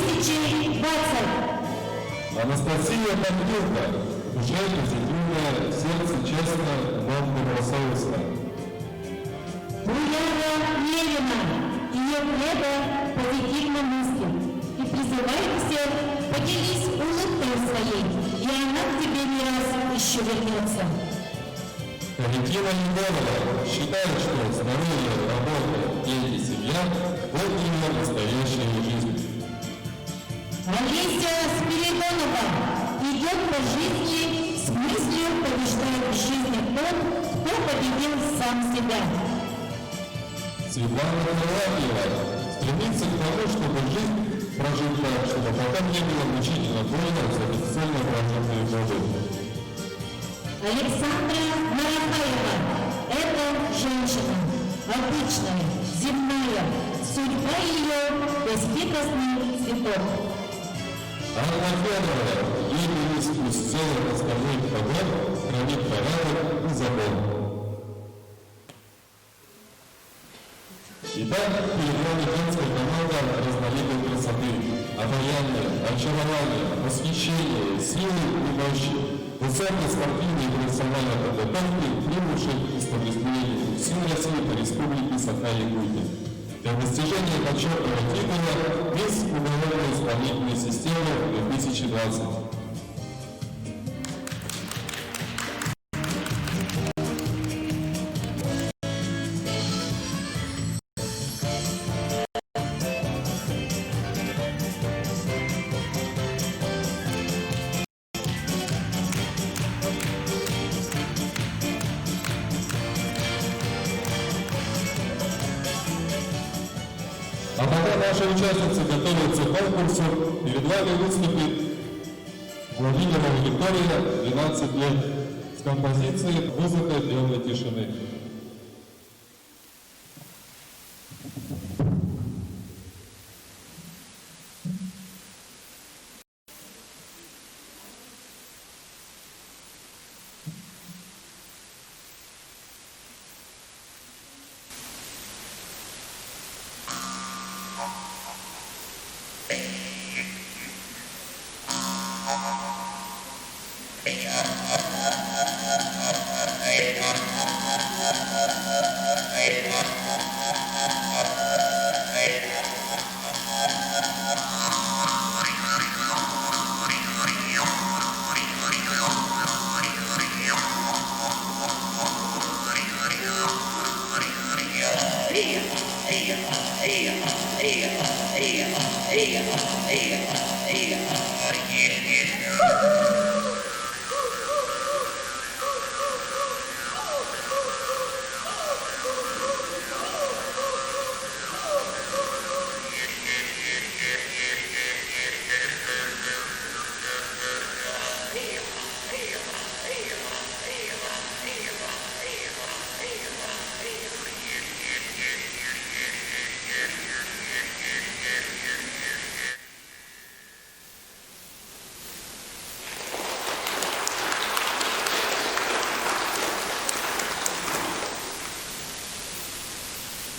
2020. Анастасия Павлюка, уже позитивное сердце, честно, но добросовестно. Уляна Левина, ее хлеба позитивно мыслит. И призывает всех, поделись улыбкой своей, и она к тебе не раз еще вернется. Валентина Егорова считает, что здоровье, работа, дети, семья – вот ее настоящая жизнь. Олеся Спиридонова идет по жизни с мыслью, побеждает в жизни тот, кто победил сам себя. Светлана Миланьева стремится к тому, чтобы жизнь прожить так, чтобы пока не было мучительно больно за бесцельно прожитые годы. Александра Марахаева – это женщина, обычная, земная, судьба ее – бесхитростный цветок. Анна Федорова, ей сквозь целых остальных погон, хранит порядок и закон. Итак, перед вами детская команда разноликой красоты, обаяние, очарование, восхищение, силы и мощи, высокой спортивной и профессиональной подготовки, прибывших из подразделений сил России по республике Саха-Якутия. Для достижения почетного титула «Мисс уголовной исполнительной системы 2020». А пока наши участницы готовятся к конкурсу, перед вами выступит Владимирова Виктория, 12 лет, с композицией «Музыка дневной тишины».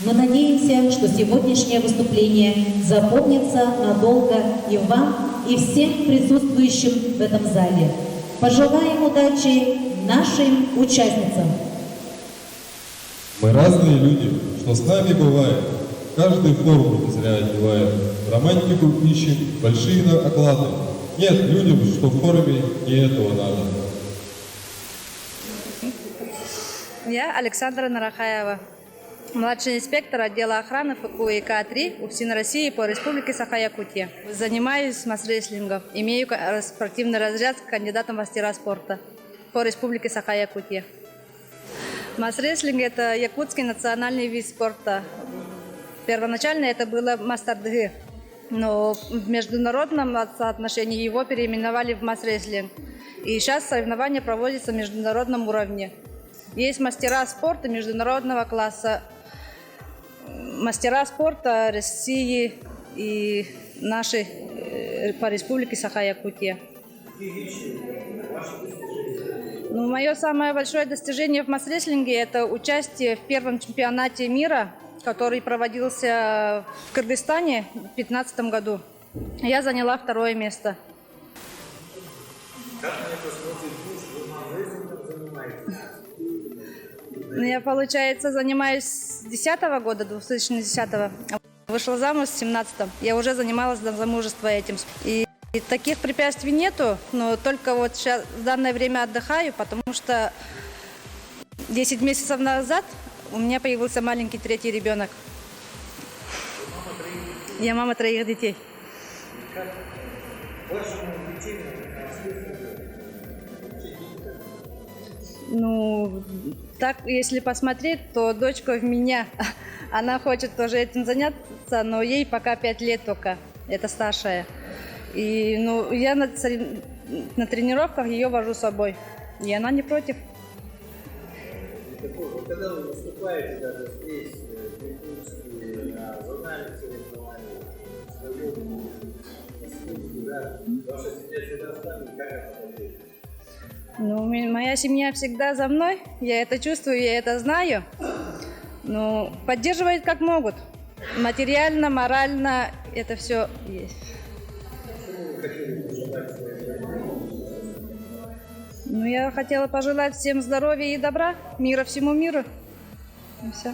Мы надеемся, что сегодняшнее выступление запомнится надолго и вам, и всем присутствующим в этом зале. Пожелаем удачи нашим участницам. Мы разные люди, что с нами бывает. Каждый форму не зря одевает. Романтику ищем, большие оклады. Нет людям, что в форме, не этого надо. Я Александра Нарахаева, младший инспектор отдела охраны ФКУ ИК-3 УФСИН России по республике Саха-Якутия. Занимаюсь масс-рестлингом, имею спортивный разряд с кандидатом в мастера спорта по республике Саха-Якутия. Масс-рестлинг – это якутский национальный вид спорта. Первоначально это было мастер-дг, но в международном соотношении его переименовали в масс-рестлинг. И сейчас соревнования проводятся на международном уровне. Есть мастера спорта международного класса, мастера спорта России и нашей по республике Саха-Якутия. Ну, мое самое большое достижение в масс-рестлинге – это участие в первом чемпионате мира, который проводился в Кыргызстане в 2015 году. Я заняла 2 место. Ну, я, получается, занимаюсь с 2010 года, 2010-го. Вышла замуж в 17-м. Я уже занималась до замужества этим. И таких препятствий нету, но только вот сейчас в данное время отдыхаю, потому что 10 месяцев назад у меня появился маленький 3-й ребенок. Я мама 3 детей. Ну, так, если посмотреть, то дочка в меня, она хочет тоже этим заняться, но ей пока 5 лет только, это старшая. И ну, я на тренировках ее вожу с собой, и она не против. Когда вы выступаете даже здесь, в Иркутске, на зональных соревнованиях, ваша семья всегда с вами, как это поддерживает? Ну, моя семья всегда за мной, я это чувствую, я это знаю. Ну, поддерживают как могут. Материально, морально, это все есть. Ну, я хотела пожелать всем здоровья и добра, мира всему миру. И все.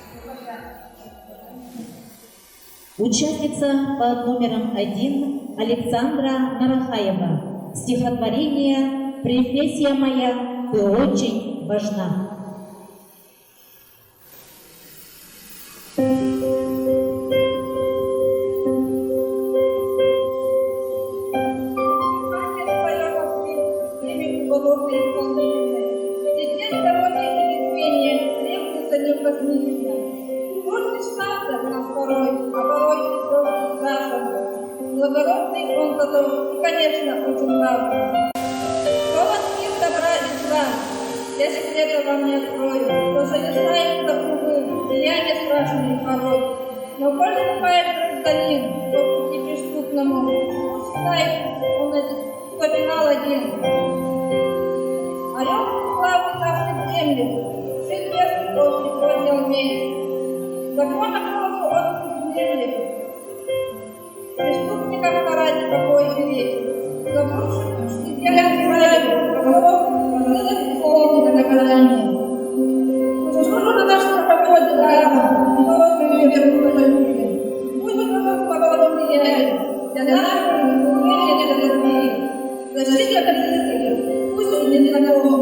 Участница под номером 1 Александра Нарахаева. Стихотворение «Профессия моя, ты очень важна». Благородный он потом, и, конечно, очень важный. Голос мир добра и зла, я секрета вам не открою, то совершает такую деяния страшные порой. Но коль бывает гражданин, по пути преступному, считает он попинал один. Орел славы нашей земли, сын первый после поднял меч. Закон охоту от земли, преступникам карать какой жалеть. Заброшенных стихиям правил, прокурор, было исполнено наказание. Заслуженно наша погода, да, народные вернутся люди. Будет на нас погода влияет, для нашего умения для других. Защита родителей, пусть будет знакомым.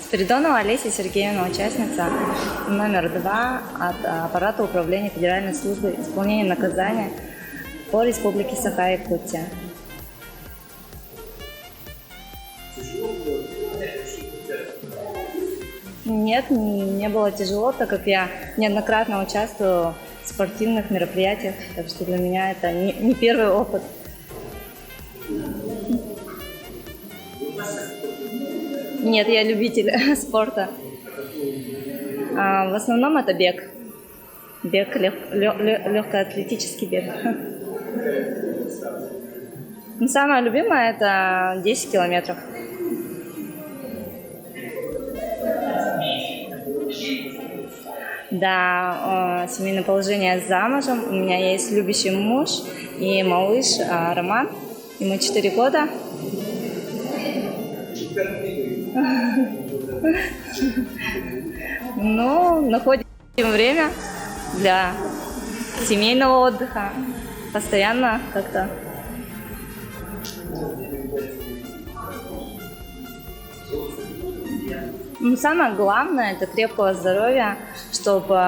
Спиридонова Олеся Сергеевна, участница номер 2 от аппарата управления Федеральной службы исполнения наказания по Республике Саха-Якутия. Нет, не было тяжело, так как я неоднократно участвую в спортивных мероприятиях, так что для меня это не первый опыт. Нет, я любитель спорта. В основном это бег. Бег, легкоатлетический бег. Но самое любимое это 10 километров. Да, семейное положение замужем. У меня есть любящий муж и малыш Роман. Ему 4 года. Ну, находим время для семейного отдыха. Постоянно как-то. Ну, самое главное – это крепкого здоровья, чтобы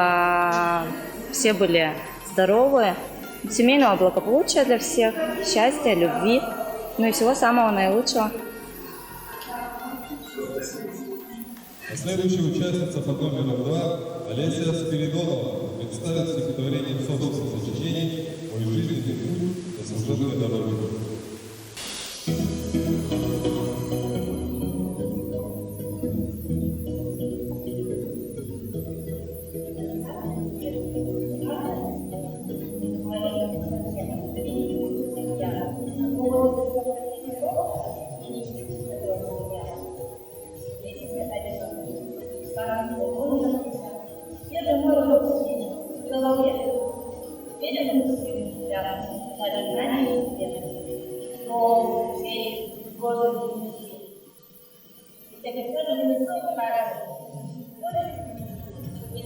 все были здоровы, семейного благополучия для всех, счастья, любви, ну и всего самого наилучшего. Следующая участница под номером 2 Олеся Спиридонова представит стихотворение в собственном сочинении «Мой жизненный путь на служебной дороге».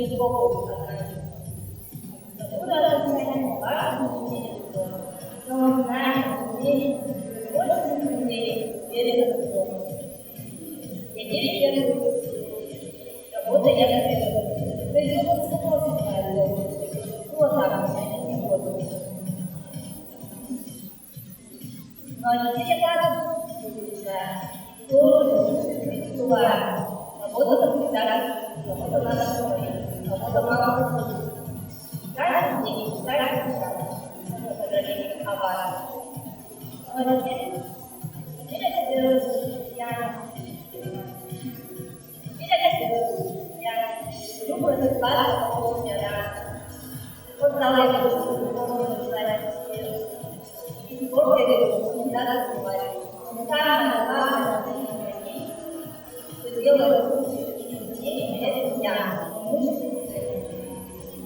глубоко сознание. Которое означает важность умения, но знание, умение, больше умения, веры в Бога. Я не верю, работа я верю. Производство сложно знаю, что там, я не буду. Но теперь я тоже бывает. Работа всегда, работа надо говорить, работа мало. Каждый день, каждый час мы поговорим о вас. Но теперь это делаю я. Теперь это делаю я. Люблю этот класс, он мне рад. Вот залазит, он знает. И Бог говорит, не надо забывать. Но самое главное, что делаю я.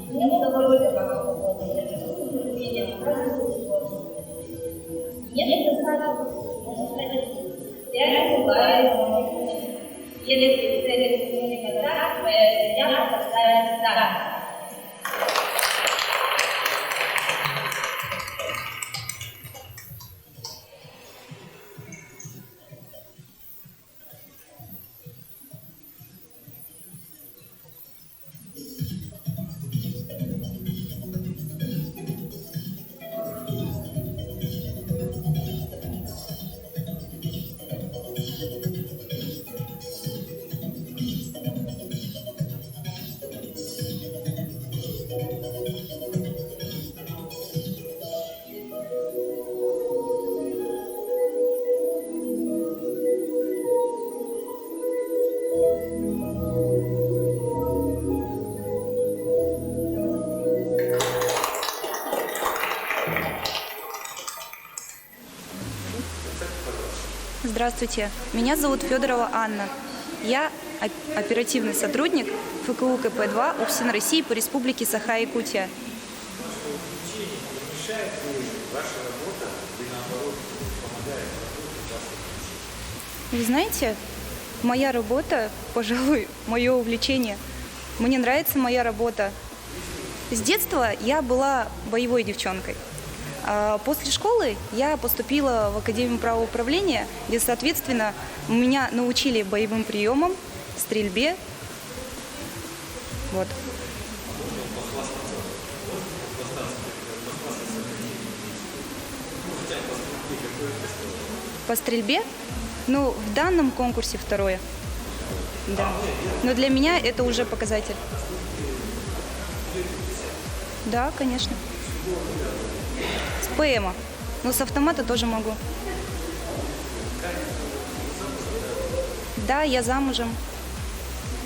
Мне удовольствие вам работать. Я чувствую терпение, каждую сложность. Мне достаточно, можно сказать, реально бывает, если цели никогда, твоя семья поставит да. Здравствуйте, меня зовут Федорова Анна. Я оперативный сотрудник ФКУ КП-2 УФСИН России по Республике Саха-Якутия. Вы знаете, моя работа, пожалуй, мое увлечение. Мне нравится моя работа. С детства я была боевой девчонкой. После школы я поступила в Академию правоуправления, где, соответственно, меня научили боевым приемам, стрельбе. Вот. По стрельбе? Ну, в данном конкурсе второе. Да. Но для меня это уже показатель. Да, конечно. С ПМа. Но с автомата тоже могу. Да, я замужем.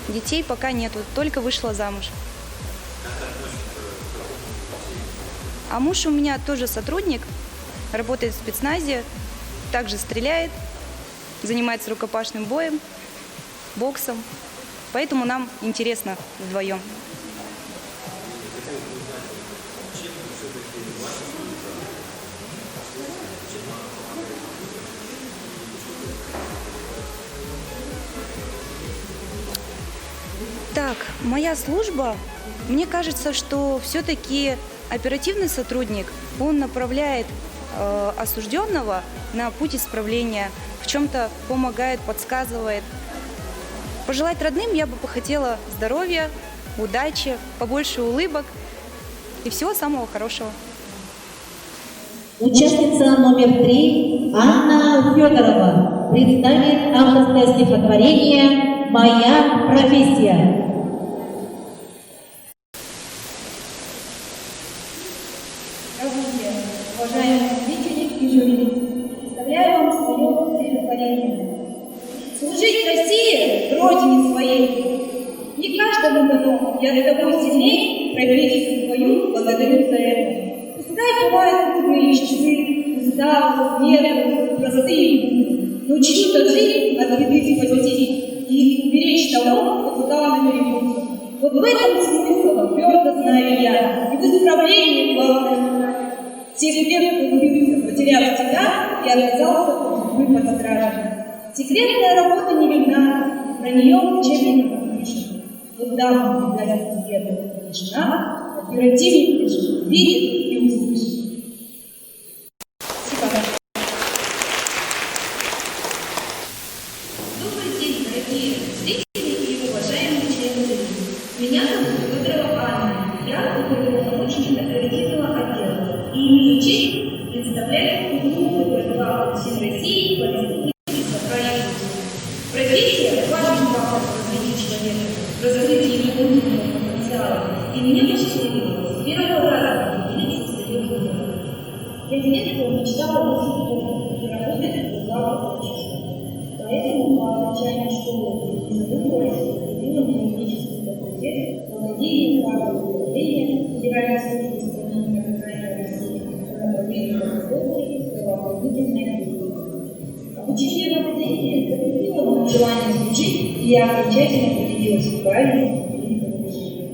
Детей пока нету, только вышла замуж. А муж у меня тоже сотрудник, работает в спецназе, также стреляет, занимается рукопашным боем, боксом. Поэтому нам интересно вдвоем. Так, моя служба, мне кажется, что все-таки оперативный сотрудник, он направляет осужденного на путь исправления, в чем-то помогает, подсказывает. Пожелать родным я бы хотела здоровья, удачи, побольше улыбок и всего самого хорошего. Участница номер 3 Анна Федорова представит авторское стихотворение «Моя профессия». Здравствуйте, уважаемые зрители и жюри. Представляю вам свое стихотворение. Служить России, родине своей, не каждому дано. Я с тобой сильней профессию свою благодарю за это. Пускай бывают трудные часы, усталость, нервы, простые, но чью-то жизнь от беды спасти и уберечь того, кто туда наперекрутит. Вот в этом смысл, твердо знаю я, и в исправлении главное. Тех тех, кто влюбился, потеряв тебя, и оказался судьбы под стражей. Секретная работа не видна, про нее учебников не пишет. когда мы передали победу лишь нам, оперативник лишь видит и услышит. Добрый день, дорогие зрители и уважаемые члены жюри. Меня зовут Федорова Анна. Я уполномоченник оперативного отдела и имею честь представлять группу ПП Всей России по республике Саха-Якутия. Профессия – важный фактор в развитии человека, в разрыве его внутреннего потенциала. И мне посчастливилось с первого раза определиться с этим выбором. Я с детства мечтала быть психологом и работать в главном обществе. Поэтому по окончании школы не задумываясь, поступила на юридический факультет по владению права управления Федеральной службы исполнения наказания России по направлению правосудия, правоохранительной деятельности. Обучение в академии закрепило мое желание служить, и я окончательно убедилась в правильности движения.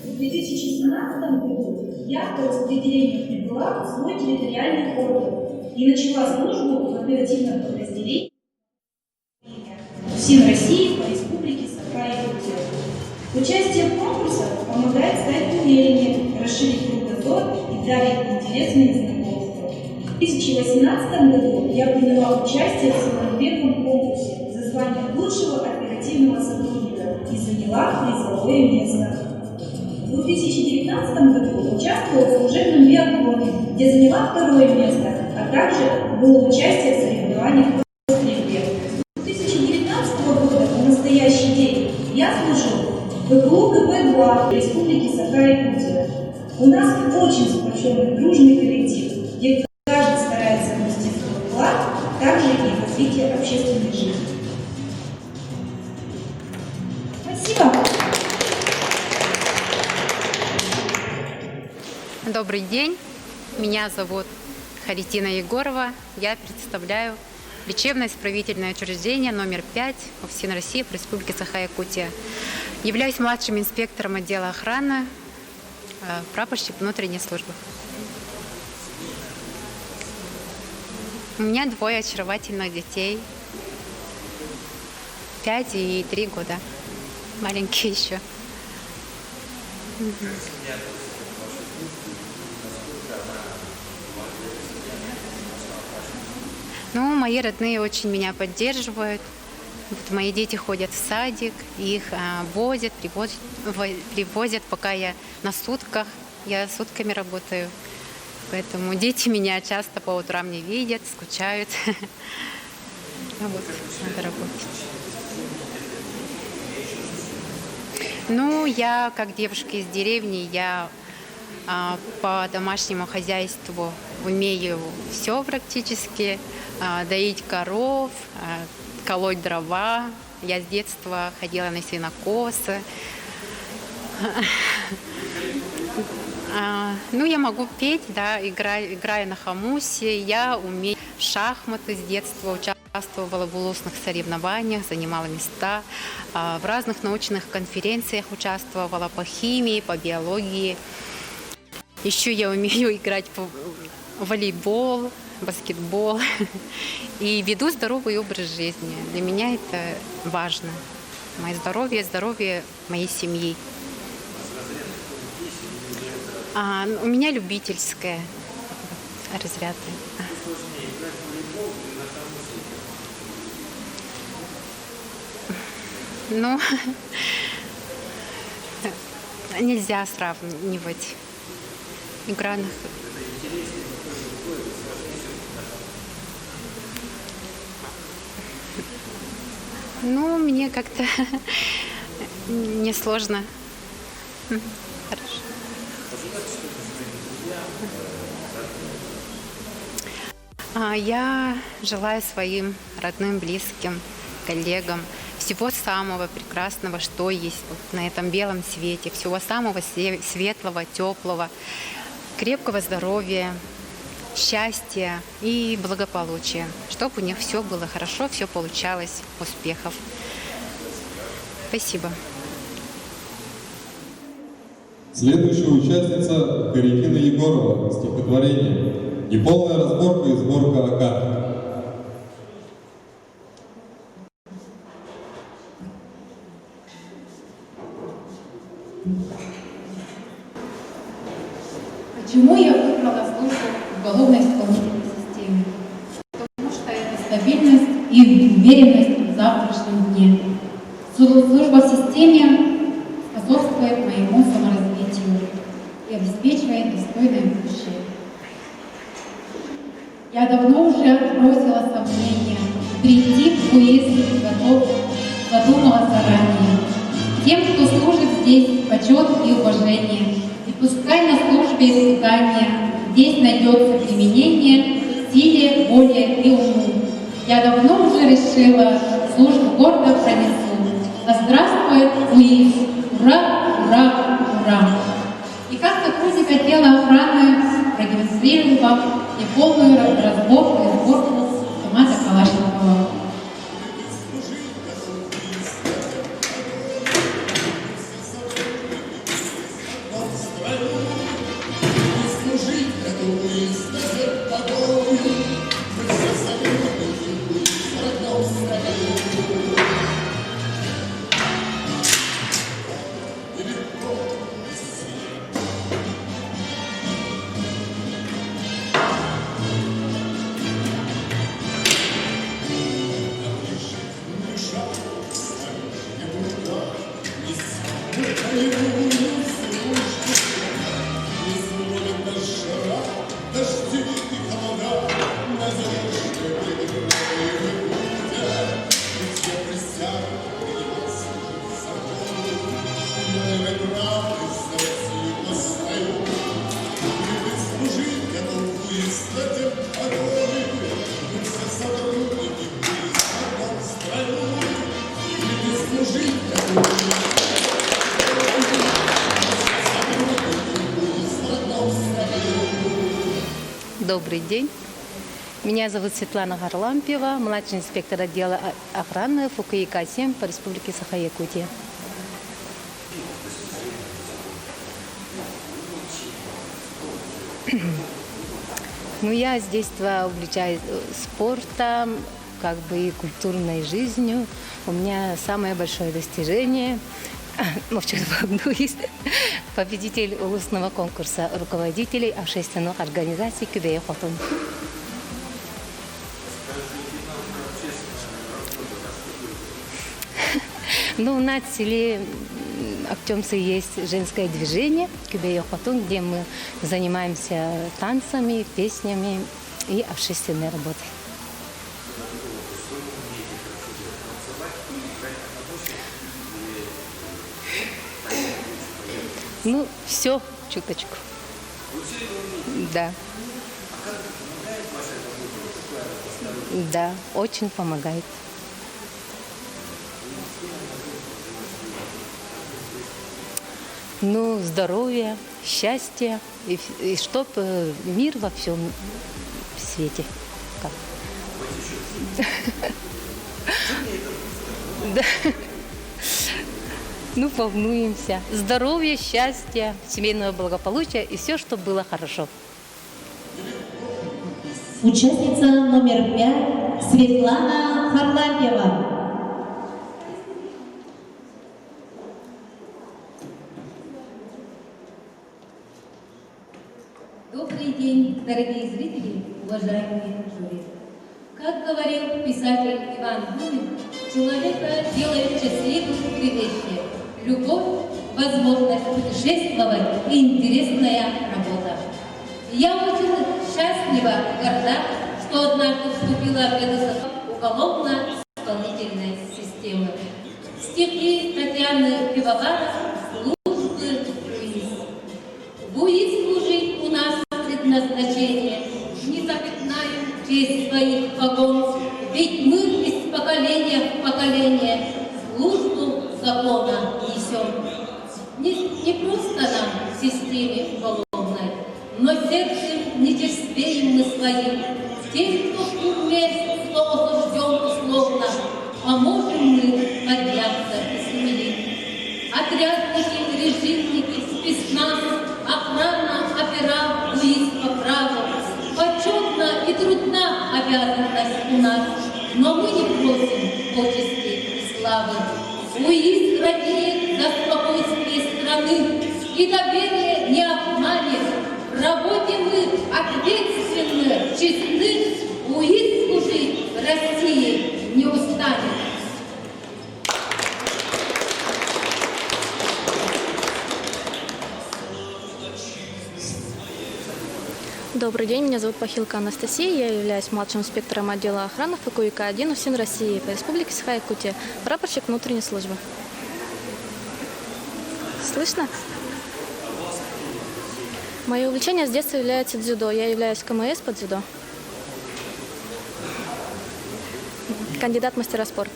В 2017 году я по распределению прибыла в свой территориальный орган и начала службу в оперативном подразделении Всей России по республике Саха-Якутия. Участие в конкурсах помогает стать увереннее, расширить кругозор и дарить интересные знакомства. В 2018 году я приняла участие в самоответном конкурсе за звание лучшего оперативного сотрудника и заняла призовое место. В 2019 году участвовала в служебном биатлоне, где заняла второе место, а также было участие в соревнованиях по стрельбе. С 2019 года по настоящий день я служу в ВГУ КП-2 Республики Саха-Якутия. У нас очень сплоченный, дружный коллектив, где каждый старается внести свой вклад, также и в развитие общественной жизни. Спасибо. Добрый день, меня зовут Харитина Егорова, я представляю лечебно-исправительное учреждение номер 5 УФСИН России по Республике Саха-Якутия. Являюсь младшим инспектором отдела охраны, прапорщик внутренней службы. У меня 2 очаровательных детей, 5 и 3 года, маленькие еще. Ну, мои родные очень меня поддерживают. Вот мои дети ходят в садик, их возят, привозят, пока я на сутках. Я сутками работаю. Поэтому дети меня часто по утрам не видят, скучают. Вот, надо работать. Ну, я как девушка из деревни, я по домашнему хозяйству умею все практически. Доить коров, колоть дрова. Я с детства ходила на сенокосы. Ну, я могу петь, да, играя на хомусе. Я умею в шахматы с детства, участвовала в улусных соревнованиях, занимала места. В разных научных конференциях участвовала по химии, по биологии. Еще я умею играть в волейбол, баскетбол. И веду здоровый образ жизни. Для меня это важно. Мое здоровье, здоровье моей семьи. У меня любительское разряд. Ну, нельзя сравнивать. Игра на... Ну, мне как-то несложно. Хорошо. Я желаю своим родным, близким, коллегам всего самого прекрасного, что есть на этом белом свете, всего самого светлого, теплого, крепкого здоровья, счастья и благополучия, чтобы у них все было хорошо, все получалось, успехов. Спасибо. Следующая участница Харитина Егорова. Стихотворение. Неполная разборка и сборка АК. Почему я выбрала службу в уголовной исполнительной системе? Потому что это стабильность и уверенность в завтрашнем дне. Служба в системе способствует моему саморазвитию и обеспечивает достойное будущее. Я давно уже отбросила сомнения, прийти в УИС задумала заранее. Тем, кто служит здесь, почет и уважение. И пускай на службе испытания здесь найдется применение силе, воле и уму. Я давно уже решила, службу гордо пронесу. Да здравствует УИС! Ура, ура, ура! И как сотрудник отдела охраны продемонстрирую вам неполную разборку и сборку автомата Калашникова. Добрый день. Меня зовут Светлана Харлампиева, младший инспектор отдела охраны ФУКИК-7 по Республике Саха-Якутия. Ну, я с детства увлечаюсь спортом, как бы и культурной жизнью. У меня самое большое достижение, вчера волнуюсь, победитель улусного конкурса руководителей общественных организаций Күбейі Хотун. Ну, у нас в селе Актемцы есть женское движение Күбейі Хотун, где мы занимаемся танцами, песнями и общественной работой. Ну, все чуточку. Да. Да, очень помогает. Ну, здоровья, счастья и чтоб мир во всем свете. Как? Да. Ну, волнуемся. Здоровья, счастья, семейного благополучия и все, чтобы было хорошо. Участница номер 5 Светлана Харлампиева. Добрый день, дорогие зрители, уважаемые жюри. Как говорил писатель Иван Бунин, человека делает счастливым три вещи: любовь, возможность путешествовать и интересная работа. Я очень счастлива и горда, что однажды вступила в ряды уголовно-исполнительной системы. Стихи Татьяны Пивоваров «Службы в УИС служить у нас предназначение. Не запятнаем честь своих погон, ведь мы из поколения в поколение службу закона несем. Не просто нам в системе уголовной, но сердцем не черствеем мы своим. Тем, кто в тюрьме, кто осужден условно, поможем мы подняться и смелить. Отрядники, режимники, спецназ, охрана, опера, УИС по праву. Почетна и трудна обязанность у нас, но мы не просим почести и славы. УИС радеет за спокойствие страны. страны. И доверие не обманет. В работе мы ответственны, честны, УИС служить России не устанет. Добрый день, меня зовут Пахилка Анастасия, я являюсь младшим инспектором отдела охраны ФКУИК-1 УФСИН России по Республике Саха-Якутия, прапорщик внутренней службы. Слышно? Мое увлечение с детства является дзюдо. Я являюсь КМС по дзюдо. Кандидат в мастера спорта.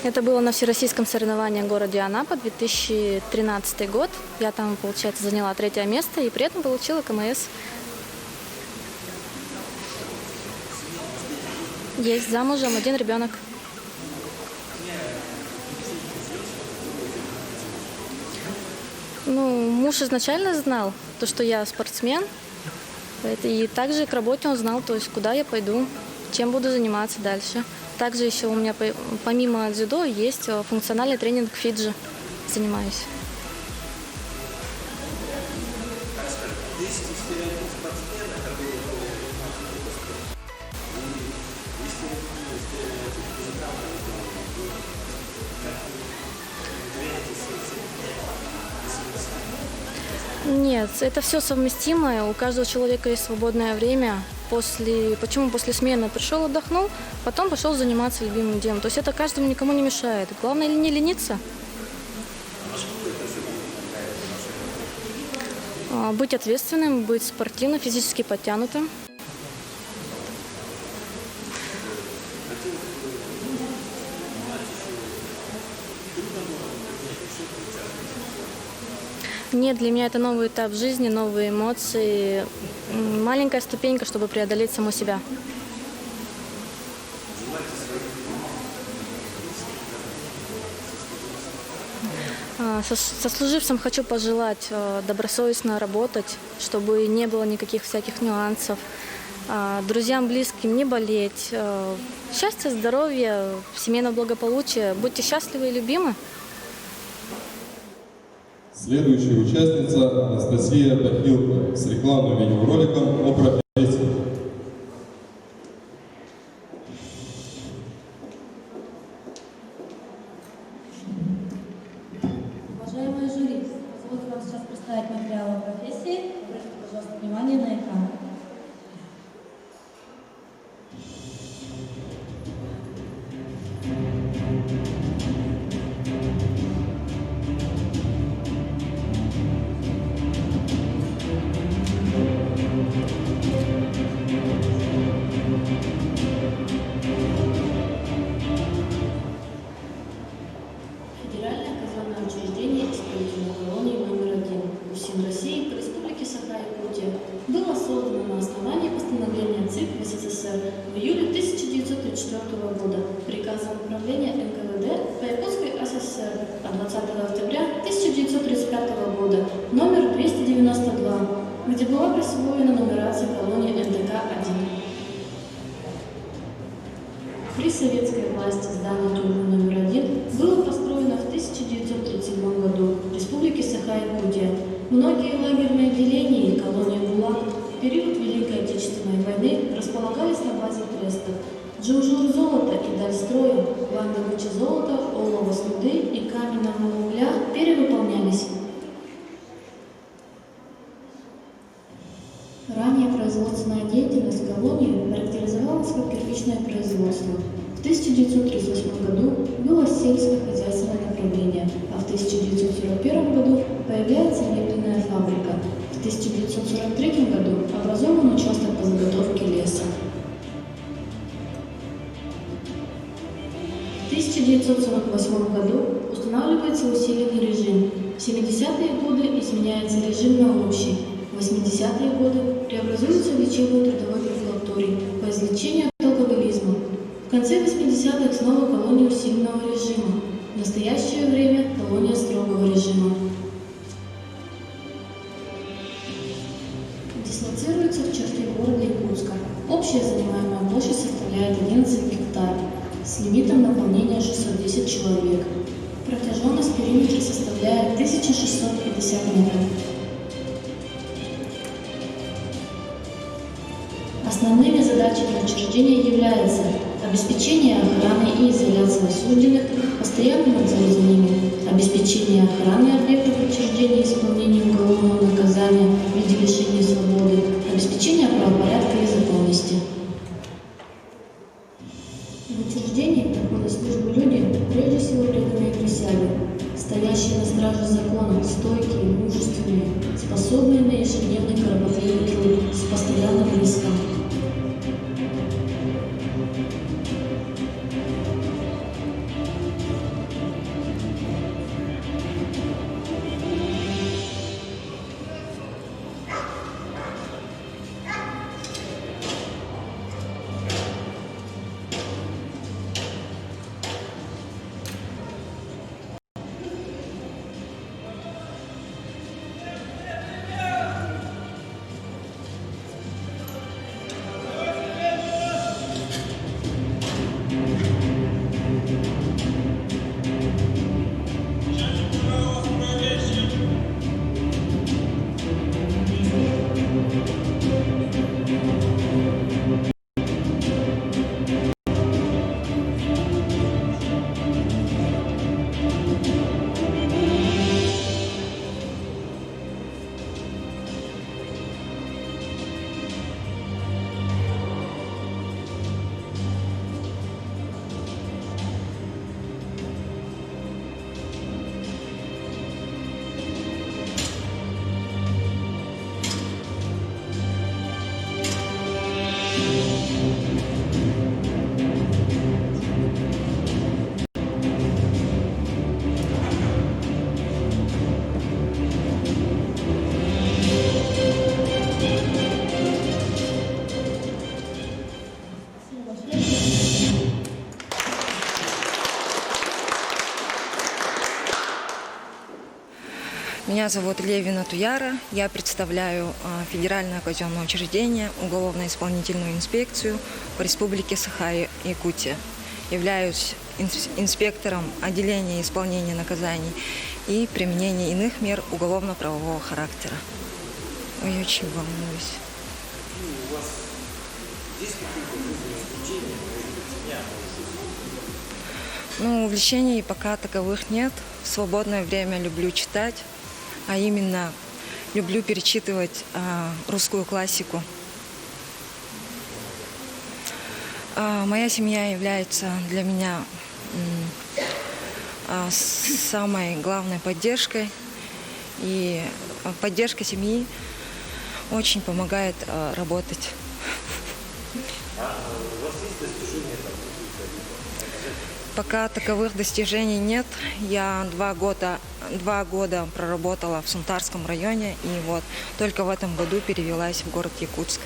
Это было на всероссийском соревновании в городе Анапа, 2013 год. Я там, получается, заняла 3-е место и при этом получила КМС. Есть замужем, 1 ребенок. Ну, муж изначально знал, то, что я спортсмен. И также к работе он знал, то есть куда я пойду, чем буду заниматься дальше. Также еще у меня помимо дзюдо есть функциональный тренинг Фиджи. Занимаюсь. Нет, это все совместимое. У каждого человека есть свободное время. Почему после смены пришел, отдохнул, потом пошел заниматься любимым делом. То есть это каждому никому не мешает. Главное не лениться. Быть ответственным, быть спортивным, физически подтянутым. Нет, для меня это новый этап жизни, новые эмоции, маленькая ступенька, чтобы преодолеть саму себя. Сослуживцам хочу пожелать добросовестно работать, чтобы не было никаких всяких нюансов. Друзьям, близким не болеть. Счастья, здоровья, семейного благополучия. Будьте счастливы и любимы. Следующая участница Анастасия Пахилка с рекламным видеороликом о профессии. Уважаемые жюри, позвольте вам сейчас представить материалы о профессии. Обратите, пожалуйста, внимание на экран. Федеральное казенное учреждение исполнительной колонии номер 1 УФСИН России по Республике Саха-Якутия было создано на основании постановления ЦИК СССР в июле 1934 года приказом управления НКВД по Якутской ССР от 20 октября 1935 года номер 292, где была присвоена нумерация колонии НДК-1. При советской власти здание тюрьмы номер 1 было построено в 1937 году в Республике Саха-Якутия. Многие лагерные отделения и колонии ГУЛАГ в период Великой Отечественной войны располагались на базе трестов Джужур золота и Дальстроя, план добычи золота, олова с руды и каменного угля перевыполнялись. Ранее производственная деятельность колонии характеризовалась как кирпичное производство. В 1938 году было сельскохозяйственное направление, а в 1941 году появляется мебельная фабрика. В 1943 году образован участок по заготовке леса. В 1948 году устанавливается усиленный режим. В 70-е годы изменяется режим на общий. В 80-е годы преобразуется в лечебно-трудовой профилакторий по излечению от алкоголизма. В конце 80-х снова колония усиленного режима. В настоящее время колония строгого режима. Дислоцируется в черте города Якутска. Общая занимаемая площадь составляет 11 гектар с лимитом наполнения 600 30 человек. Протяженность периметра составляет 1650 метров. Основными задачами учреждения являются обеспечение охраны и изоляции осужденных, постоянный надзор за ними, обеспечение охраны объектов учреждения исполнения уголовного наказания в виде лишения свободы, обеспечение правопорядка и законности. В учреждении проходят службу люди, прежде всего преданные присяге, стоящие на страже закона, стойкие, мужественные, способные на ежедневный кропотливый труд с постоянным риском. Меня зовут Левина Туяра, я представляю Федеральное казенное учреждение, уголовно-исполнительную инспекцию по Республике Саха-Якутия. Являюсь инспектором отделения исполнения наказаний и применения иных мер уголовно-правового характера. Ой, очень волнуюсь. У вас есть какие-то увлечения? Ну, увлечений пока таковых нет. В свободное время люблю читать, а именно люблю перечитывать русскую классику. Моя семья является для меня самой главной поддержкой. И поддержка семьи очень помогает работать. У вас есть достижения там? Пока таковых достижений нет. Я два года проработала в Сунтарском районе, и вот только в этом году перевелась в город Якутск.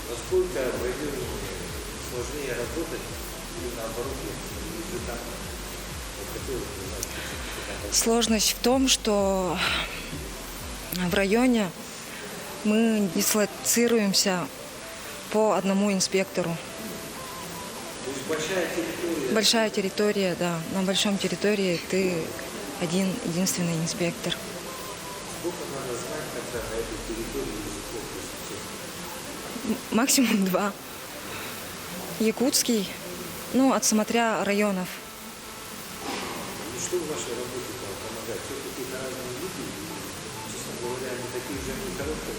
Насколько в районе сложнее работать или наоборот, если там? Сложность в том, что в районе мы дислоцируемся по одному инспектору. То есть большая территория? Большая территория, да. На большом территории ты единственный инспектор. Сколько надо знать, когда на этой территории языков изучать? Максимум 2. Якутский, смотря районов. И что в вашей работе помогает? Все-таки это разные люди, честно говоря, они такие же не хорошие.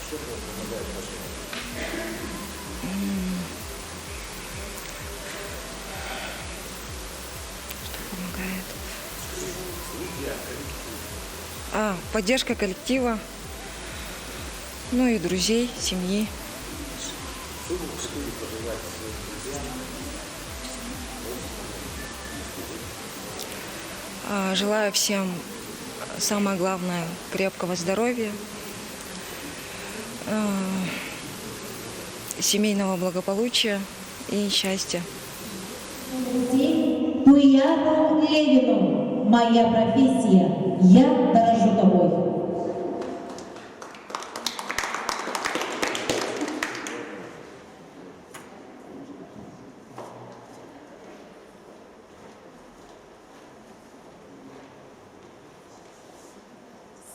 Что помогает в вашей работе? Поддержка коллектива, и друзей, семьи. Что вы успели пожелать своим друзьям? Желаю всем, самое главное, крепкого здоровья, семейного благополучия и счастья. Туяру Левину. Моя профессия. Я дорожу тобой.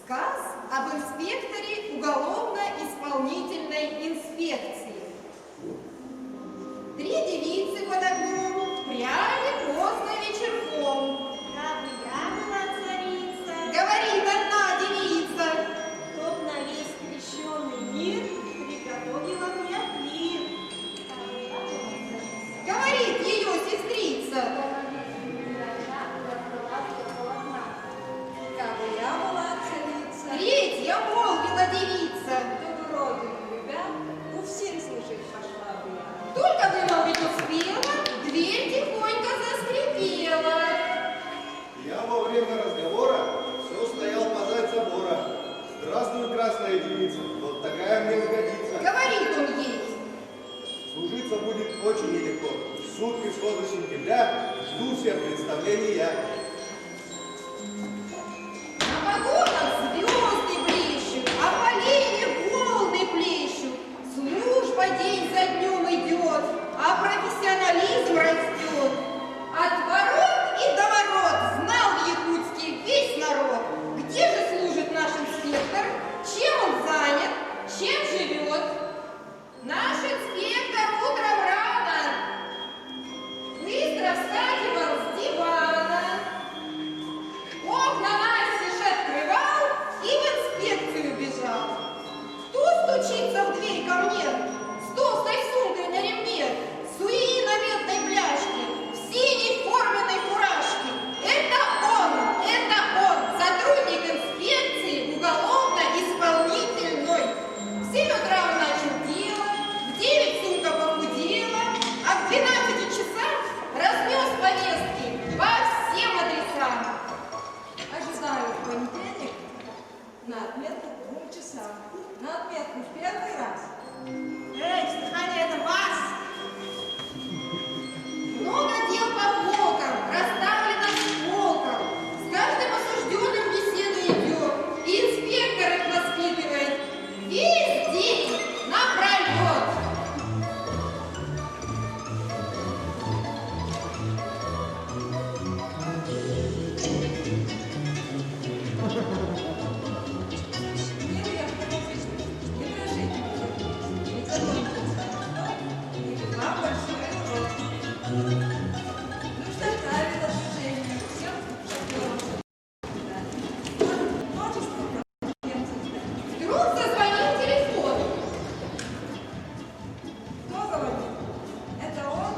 Сказ об инспекторе уголовно-исполнительной инспекции. 3 девицы под окном пряли поздно вечерком. Я была царица. Говорит одна девица. Чтоб на весь крещеный мир приготовила мне пир. Говорит ее сестрица. Я была царица. 3-я молвила девица. Кто родину любя, у всем служить пошла бы я. Только вымолвить успела, дверь тихонько заскрипела. Я во время разговора все стоял позади забора. Здравствуй, красная девица, вот такая мне сгодится. Говорит он ей. Служиться будет очень нелегко. Сутки всхода сентября жду все представления. На погонах звезды блещут, а по лине волны плещут. Служба день за днем идет, а профессионализм растет. От ворот и до ворот знал в Якутске весь народ. Где же служит наш инспектор? Чем он занят? Чем живет? Наш инспектор утром рано быстро вскакивал с дивана. Окна настежь открывал и в инспекцию бежал. Кто стучится в дверь ко мне? С толстой сумкой на ремне, суи на медной бляшке, в синей форменной фуражке. Это он, сотрудник инспекции уголовно-исполнительной. В 7 утра он начал дело, в 9 сумка похудела, а к 12 часам разнес повестки по всем адресам. Ожидаю в понедельник на отметку в 2 часам. На отметку в 1-й раз. Эй, Стефания, это вас! Много дел по блокам, расставлено с полком. С каждым осужденным беседу идет, и инспектор их воспитывает. Весь день напролет. Вдруг зазвонил телефон. Кто говорит? Это он?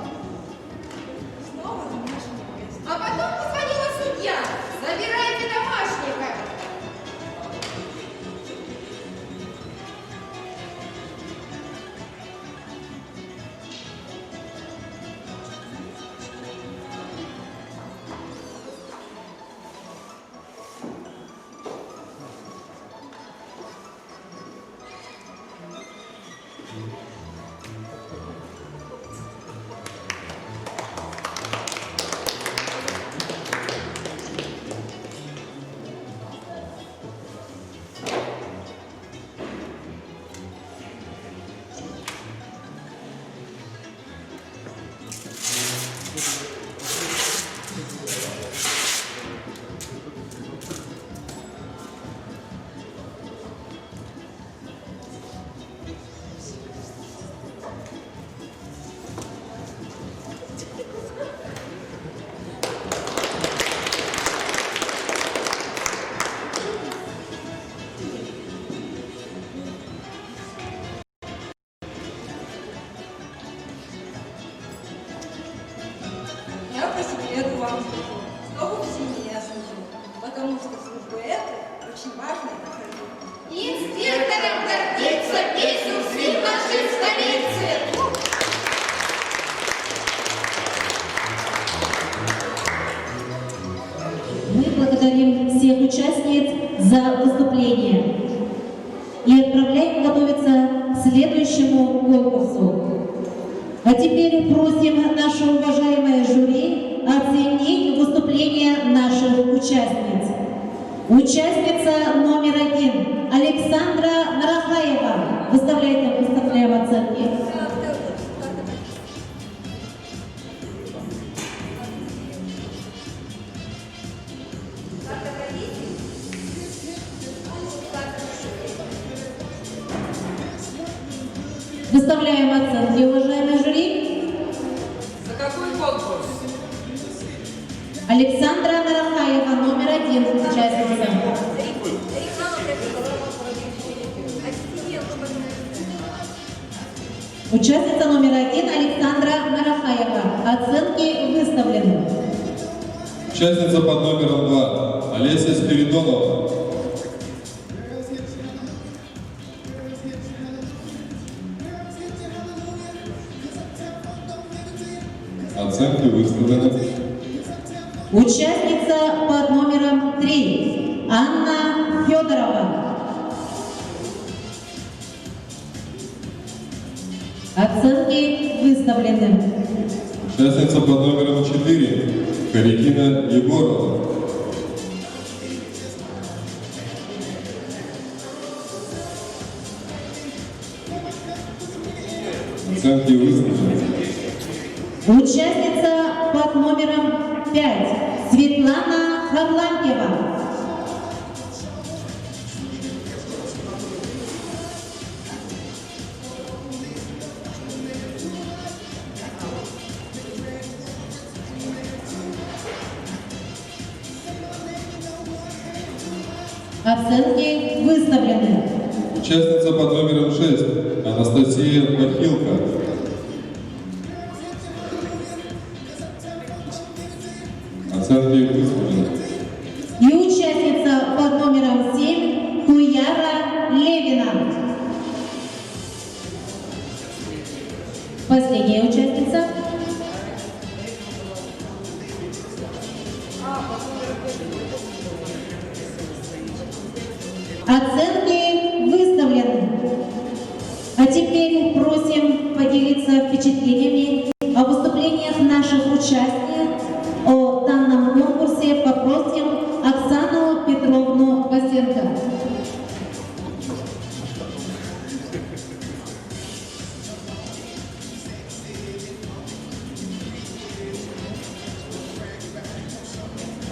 Снова домашний арест. А потом позвонила судья. Забирайте домашника. Я по секрету вам скажу, что вы в семье служили, потому что служба эта очень важная и проходила. Инспектором гордится весь УФСИН нашей столицы. Мы благодарим всех участниц за выступление и отправляем готовиться к следующему конкурсу. А теперь просим наше уважаемое жюри оценить выступление наших участниц. Участница номер 1 Александра Нарахаева выставляет оценки. оценки, уважаемый жюри. За какой конкурс? Александра Нарахаева, номер 1 участница. Участница номер 1 Александра Нарахаева. Оценки выставлены. Участница под номером 2 Олеся Спиридонова. Оценки выставлены. Участница под номером 3 Анна Федорова. Оценки выставлены. Участница под номером 4 Карикина Егорова. Оценки выставлены. Участница под номером 5 Светлана Харлампьева. Оценки выставлены. Участница под номером 6 Анастасия Пахилка. Оценки выставлены. И участница под номером 7 Туяра Левина. Последняя участница. Оценки выставлены. А теперь просим поделиться впечатлениями о выступлениях наших участниц. О данном конкурсе попросим Оксану Петровну Васенко.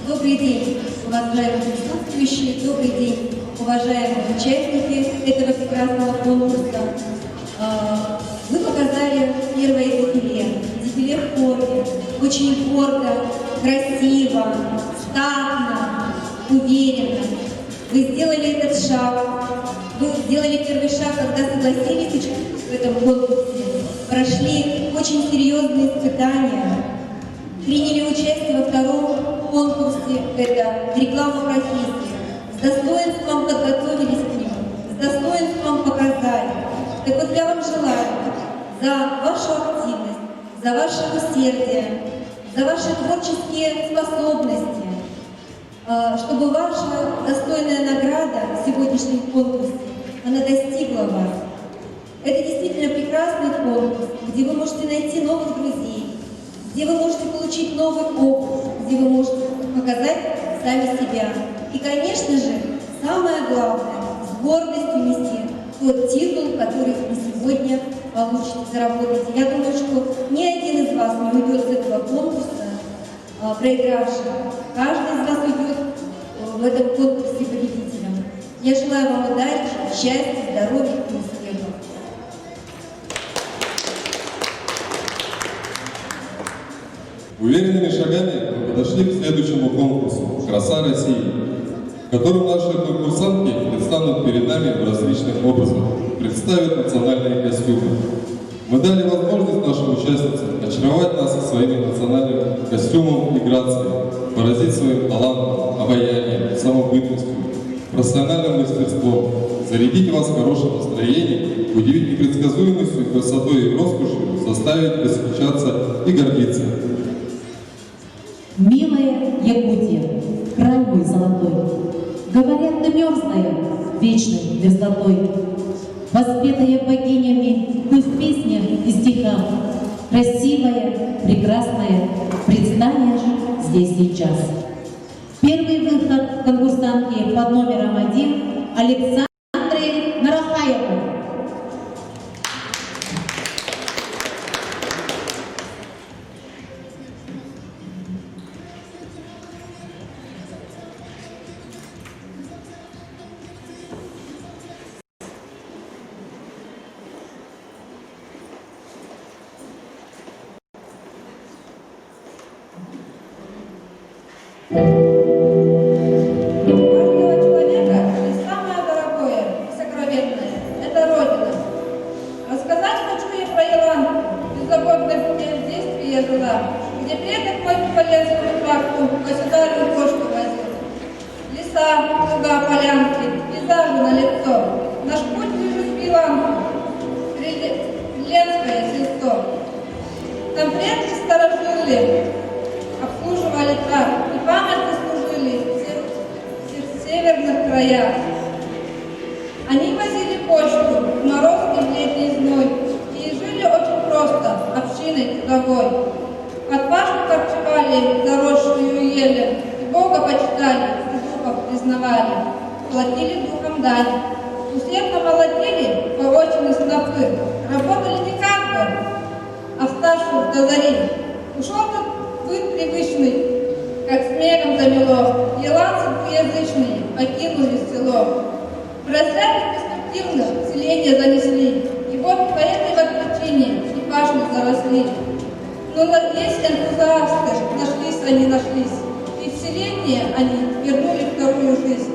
Добрый день, уважаемые присутствующие, добрый день, уважаемые участники этого прекрасного конкурса. Вы показали первое дефиле в форме, очень гордо, красиво, статно, уверенно. Вы сделали этот шаг, вы сделали первый шаг, когда согласились участвовать в этом конкурсе, прошли очень серьезные испытания, приняли участие во втором конкурсе, это реклама профессии, с достоинством подготовились к нему, с достоинством показали. Так вот, я вам желаю за вашу активность, за ваше усердие, за ваши творческие способности, чтобы ваша достойная награда в сегодняшнем конкурсе, она достигла вас. Это действительно прекрасный конкурс, где вы можете найти новых друзей, где вы можете получить новый опыт, где вы можете показать сами себя. И, конечно же, самое главное, с гордостью нести тот титул, который вы сегодня получите, заработаете. Я думаю, что ни один из вас не уйдет с этого конкурса проигравшим. Каждый из вас уйдет в этом конкурсе победителем. Я желаю вам удачи, счастья, здоровья и успехов. Уверенными шагами мы подошли к следующему конкурсу «Краса России», в котором наши конкурсантки предстанут перед нами в различных образах, представят национальные костюмы. Мы дали возможность нашим участницам очаровать нас своими национальным костюмом и грацией, поразить своим талантом, обаянием, самобытностью, профессиональным мастерством, зарядить вас хорошим настроением, удивить непредсказуемостью, красотой и роскошью, заставить восхищаться и гордиться. Милая Якутия, край мой золотой, говорят, ты мерзная вечной мерзлотой, воспетая богинями, ты в песнях и стихах, красивая, прекрасная, предстанешь здесь сейчас. Первый выход конкурсантки под номером 1 Александры Нарахаевой. Каждого человека есть самое дорогое и сокровенное – это Родина. Рассказать хочу я про Еланку. Беззаботно в детстве я жила, где предок мой по Поленскому тракту государю кошку возил. Леса, луга, полянки, пейзажи на лицо. Наш путь лежит в Еланку, Ленское сельцо. Там предки старожили, обслуживали тракт и памятно служили в северных краях. Они возили почту в мороз и в летний зной и жили очень просто, общиной трудовой. Под пашню корчевали заросшую ели, и Бога почитали, и духов признавали, платили духом дань. Усердно молотили по осени снопы, работали не как бы, а вставших до зари. Ушел тот быт привычный, как снегом замело, еланцы двуязычные покинули село. В разряд перспективных селения занесли, и вот по этой вот причине и пашни заросли. Но если энтузиасты нашлись, и в селение они вернули вторую жизнь.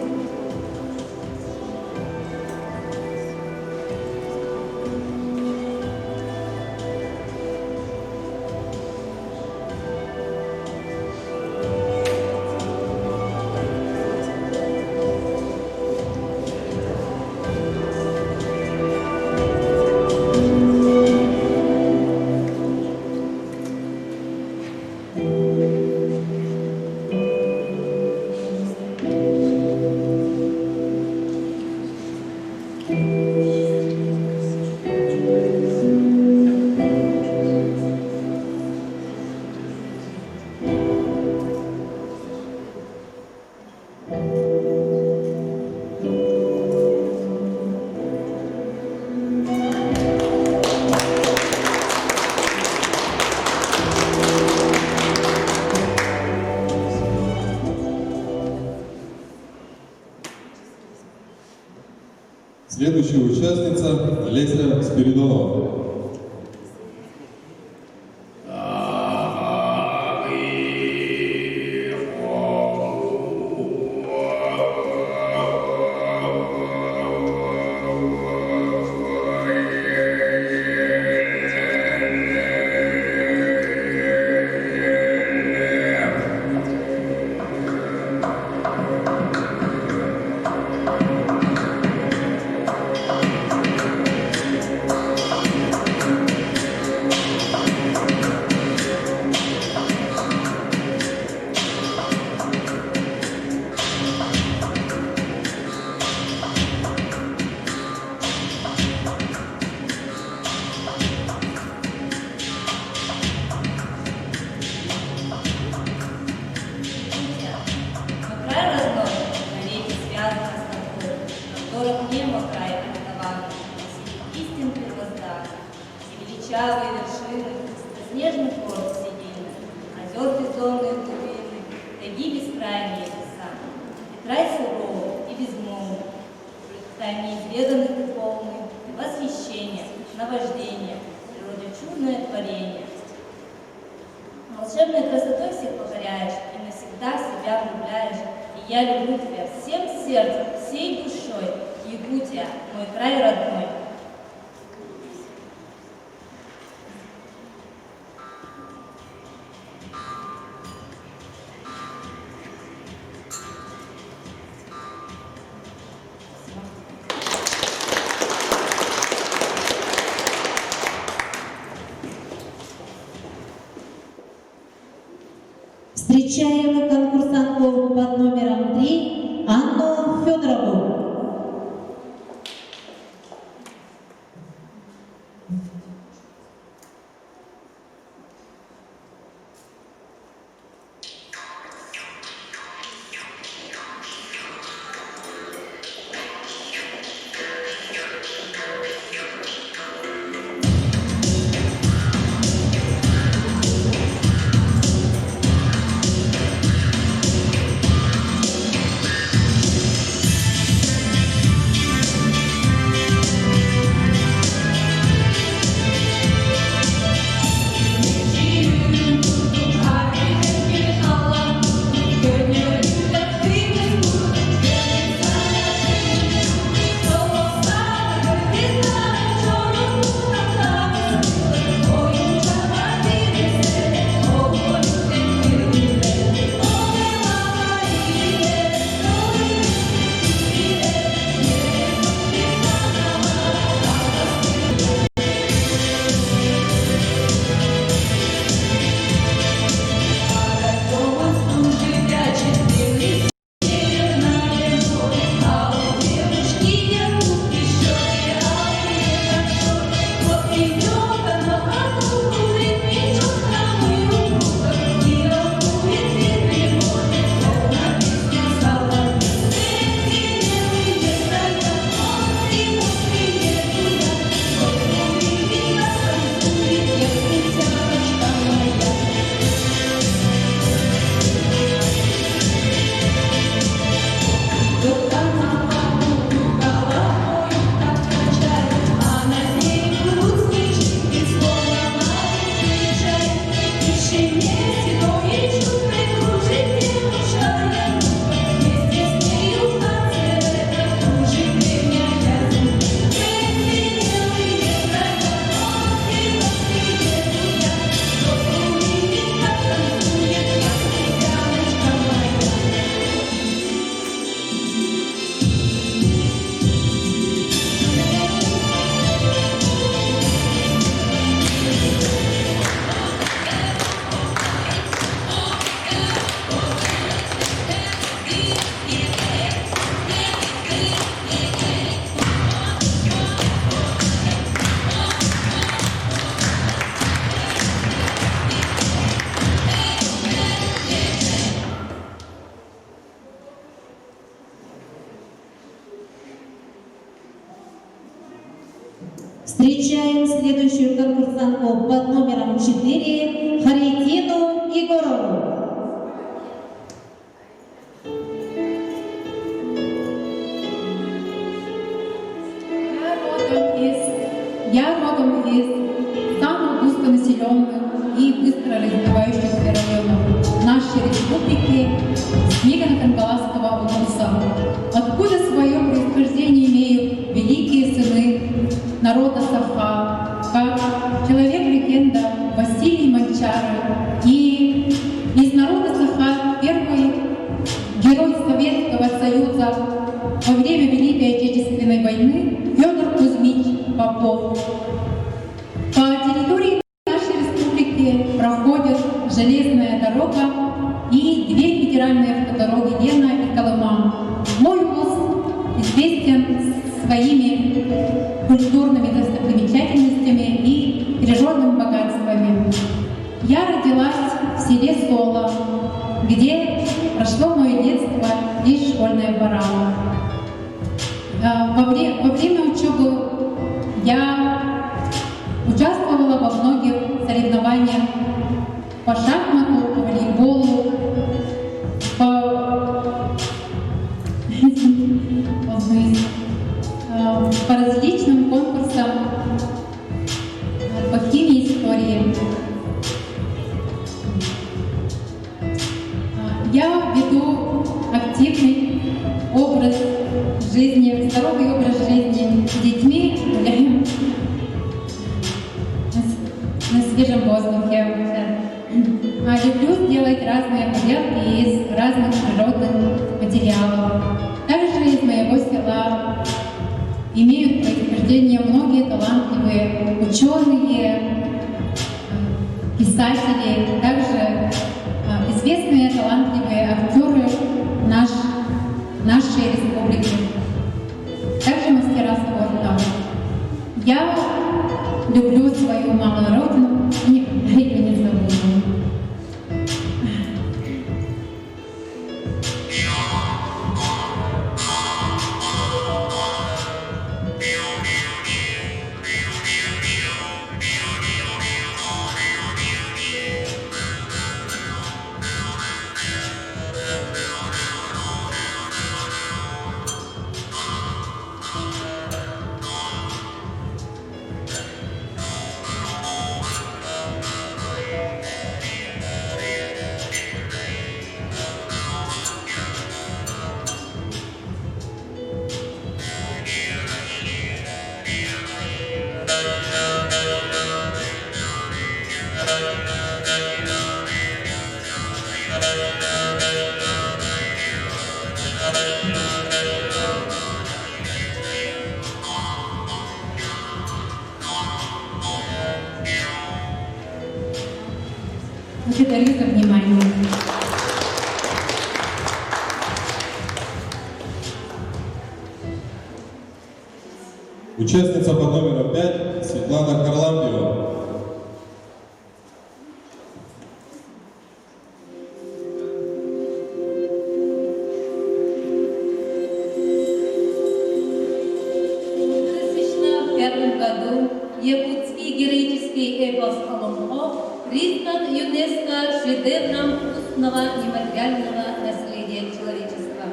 Следующая участница Олеся Спиридонова. величавые вершины, снежных гор седины, озер бездонные глубины, тайги бескрайние леса, и край суровый и безмолвный, край неизведанных и полный, восхищение, наваждение, природе чудное творение. Волшебной красотой всех покоряешь и навсегда в себя влюбляешь. И я люблю тебя всем сердцем, всей душой, Якутия, мой край родной. Встречаем конкурсантку под номером 3 Анну Федорову. следующую конкурсантку под номером 4 Харитину Егорову. Я родом из самых густонаселенных и быстро развивающихся районов нашей республики, Снегоно-Кангаласского улуса, откуда свое происхождение имеют великие сыны народа Саха, как человек-легенда Василий Манчары, и из народа Саха первый герой Советского Союза во время Великой Отечественной войны Федор Кузьмич Попов. По территории нашей республики проходит железная дорога и две федеральные автодороги Лена и Колыма. Мой вуз известен своими культурными достопримечательностями и природными богатствами. Я родилась в селе Соло, где прошло мое детство и школьная пора. Во время учебы я участвовала во многих соревнованиях по шахмату, по волейболу, по различным конкурсам по химии и истории. Я веду активный образ жизни, здоровый образ жизни. С детьми гуляем на свежем воздухе. Люблю сделать разные поделки из разных природных материалов. Также из моего села имеют происхождение многие талантливые ученые, писатели, также известные талантливые актеры нашей республики, также мастера спорта. Я люблю свою малую родину и никогда ее не забуду. Благодарю за внимание. Участница под номером 5 Светлана Харлампиева. В 2005 году якутский героический эпос «Алонхо» признан ЮНЕСКО шедевром устного нематериального наследия человечества.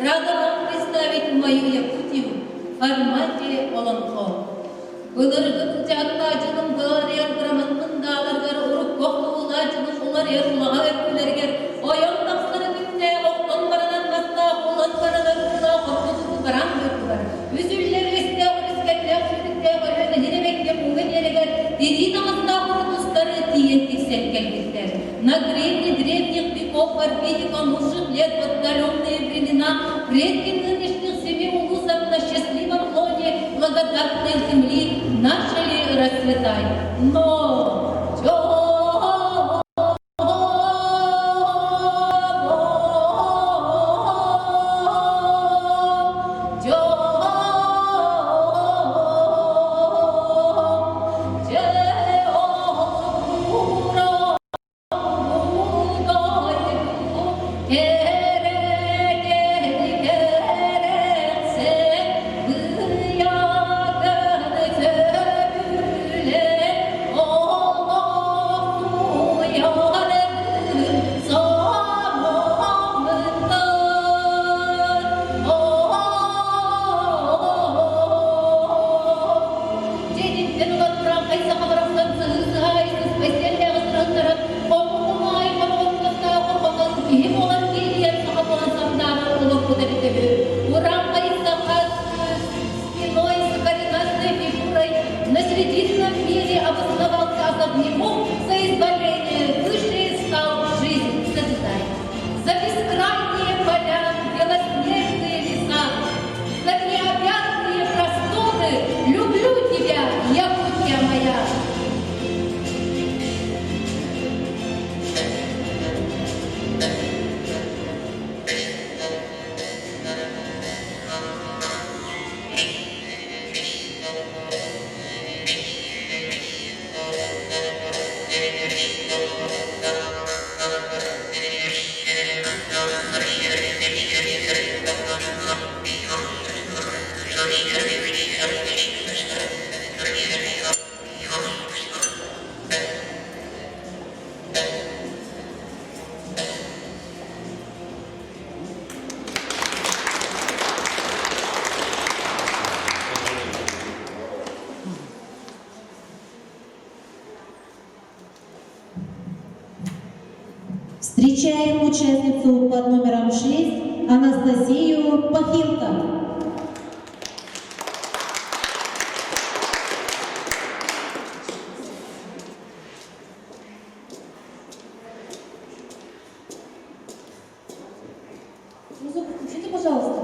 Рада вам представить мою Якутию в формате «Алонхо». Былыргы жактажының гыларияр граматмындаларгар уруп коқтуулажының уларияр улағар күлергер ойон тақсыры күнне оқтон баранан баста қолан баранан ұла қорқызы баран өткілер. Үзіллер өсте орыскерлер шүрікте орыны неребекке мұңын ерегер дери намазда құрдыстары тиен тексеп келгектер. На гребне древних веков архетика мужих лет в отдаленные времена предки нынешних семи улусов на счастливом лоне благодатной земли начали расцветать. Но Встречаем участницу под номером 6 Анастасию Пахилко. Музыку включите, пожалуйста.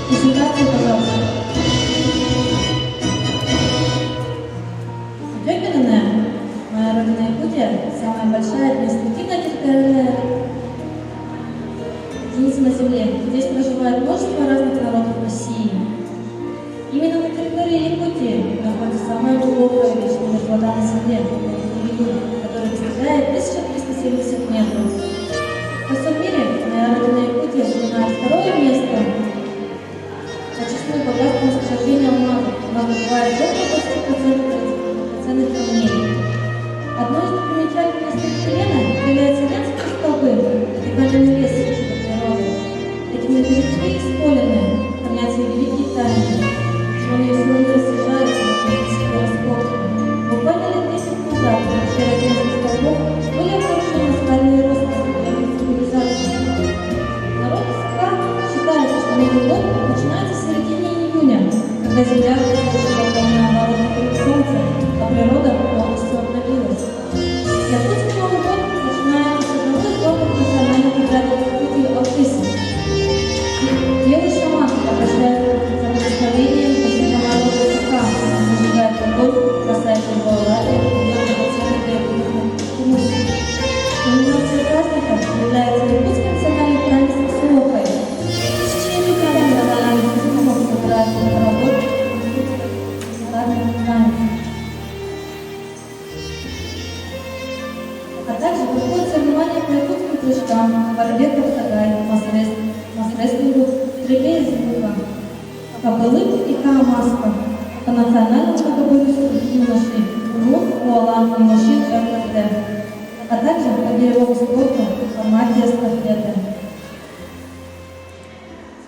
Презентацию, пожалуйста. Дёкино, моя родина Якутия, самая большая административная территориальная единица на Земле. Здесь проживает множество разных народов России. Именно на территории Якутии находится самая глубокая вечная вода на Земле, которая достигает 1370 метров. Во всем мире моя родина Якутия занимает второе место по числу богатства месторождения алмазов. У нас добывает около 20% ценных камней. Одной из достопримечательностей терена являются ленские столбы и каменный лес чудо природы. Эти материки исполены, хранятся великие тайны. Ученые все равно рассуждаются на политические раскопки. Буквально лет 10 назад в пещере ленских столбов были обнаружены наскальные росписи древних цивилизаций. Народ СК считается, что Новый год начинается в середине июня, когда Земля совершила полный оборот вокруг Солнца, а природа полностью обновилась. Якутский Новый год начинается с одного из главных национальных обрядов Якутии – Алтыси. Белый шаман обращается за благословением после народа СК, он зажигает огонь, бросает его ладья, и драгоценный для хумус. Кульминацией праздника является якутский национальный праздник Сурохай. Тысячами национальных фестивалов собираются на работу разных праздников. А также проходят соревнования по якутским прыжкам, борьбе кавтагай, масрестлингу, стрельбе из лука, кобылы и карамаска. По национальному многоборью юношей, РУ, УАЛА и мужчин РКТ. А также по боевому спорту, формате эстафеты.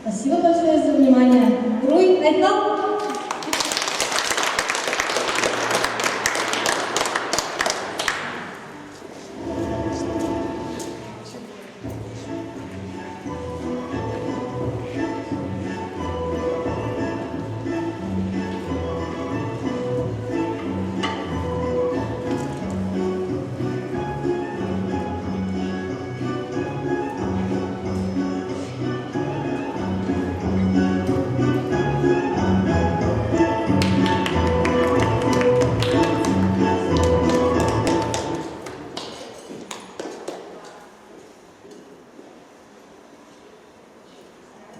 Спасибо большое за внимание. Руй, Айтал!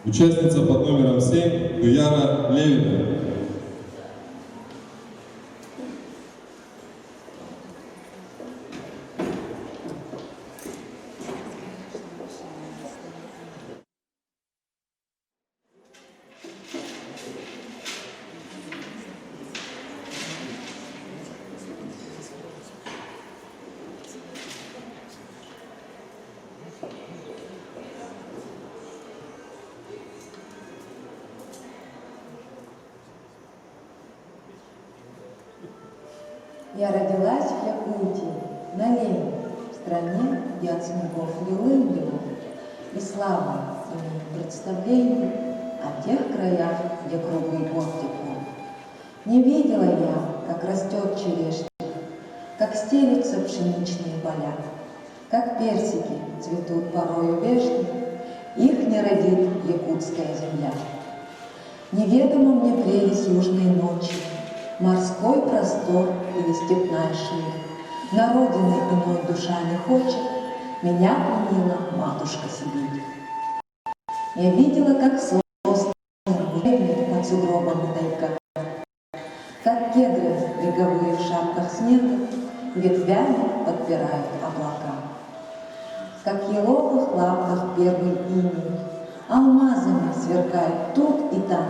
Участница под номером 7 Дуяна Левина. Я родилась в Якутии, на Лене, в стране, где от снегов лилы-лилы, и славно имею представление о тех краях, где круглый год тепло. Не видела я, как растет черешня, как стелются пшеничные поля, как персики цветут порою вешни, их не родит якутская земля. Неведома мне прелесть южной ночи, морской простор или степная ширь. На родины иной душа не хочет, меня пленила матушка Сибирь. Я видела, как сосны рвут под сугробами тайга, как кедры береговые в шапках снега ветвями подпирают облака, как в еловых лапках первый иней алмазами сверкает тут и там,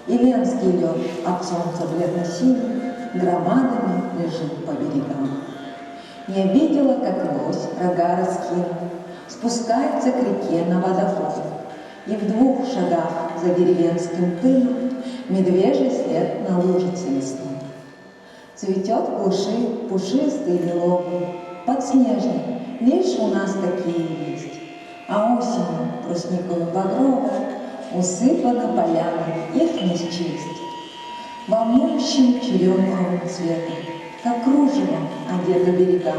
и ленский лед от солнца бледно-синий громадами лежит по берегам. Я видела, как лось, рога раскинув, спускается к реке на водофон, и в 2 шагах за деревенским тылом медвежий след на лужице лесной. Цветет в глуши пушистый лиловый подснежник, лишь у нас такие есть, а осенью тростниковой багровой усыпана поляной их не счесть. Волнующим черемуховым цветом, как кружевом одета берега,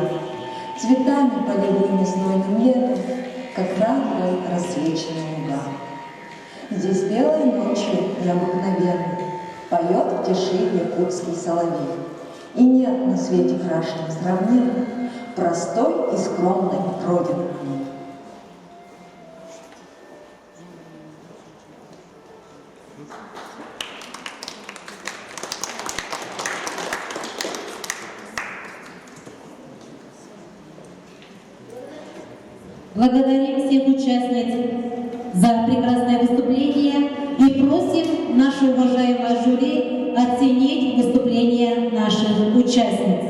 цветами полевыми знойным летом, как радугой рассвеченные луга. Здесь белой ночью необыкновенно поет в тиши якутский соловей, и нет на свете краше сравнения простой и скромной родины моей. Благодарим всех участниц за прекрасное выступление и просим наше уважаемое жюри оценить выступление наших участниц.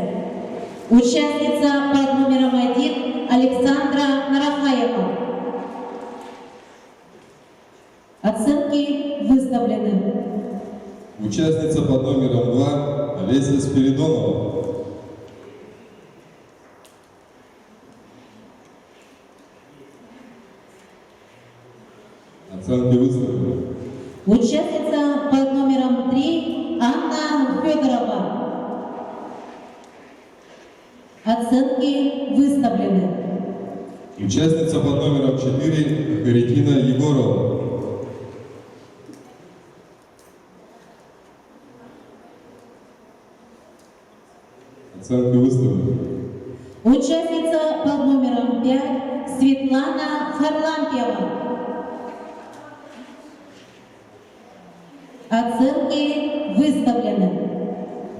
Участница под номером 1 Александра Нарахаева. Оценки выставлены. Участница под номером 2 Олеся Спиридонова. Оценки выставлены. Участница под номером 3 Анна Федорова. Оценки выставлены. Участница под номером 4 Харитина Егорова. Оценки выставлены. Участница под номером 5 Светлана Харлампьева. Оценки выставлены.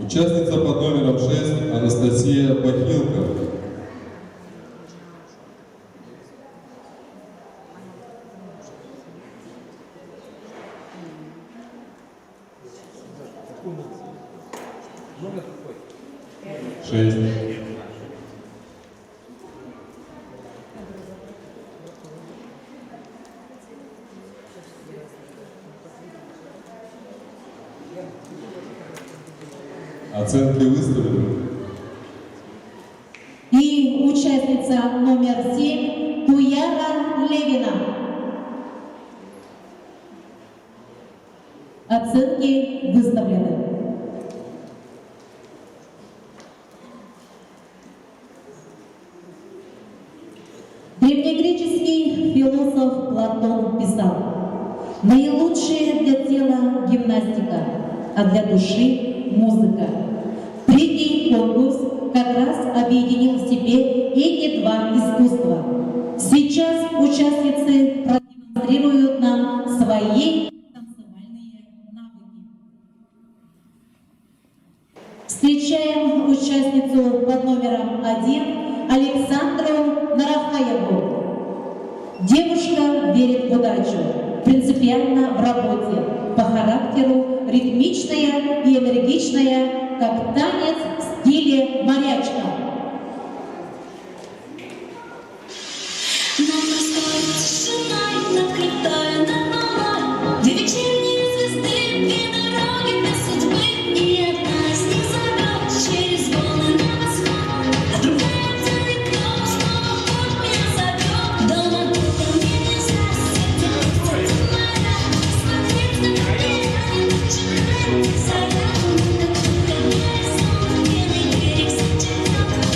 Участница под номером 6 Анастасия Бахилка. Номер какой? 6. Оценки выставлены. И участница номер 7 Туяра Левина. Оценки выставлены. Древнегреческий философ Платон писал: «Наилучшее для тела гимнастика, а для души музыка». Третий конкурс как раз объединил в себе эти 2 искусства. Сейчас участницы продемонстрируют нам свои танцевальные навыки. Встречаем участницу под номером 1 Александру Нарахаеву. Девушка верит в удачу, принципиально в работе, по характеру ритмичная и энергичная, как танец в стиле морячка. Две вечерние звезды, 2 дороги для судьбы, и одна из них зовет через волны на восход, а другая тянет дом, снова в путь меня зовет. Дома утром мне нельзя сидеть, моя, смотреть на меня, начинает заряд, как только я сон, белый берег сочетет.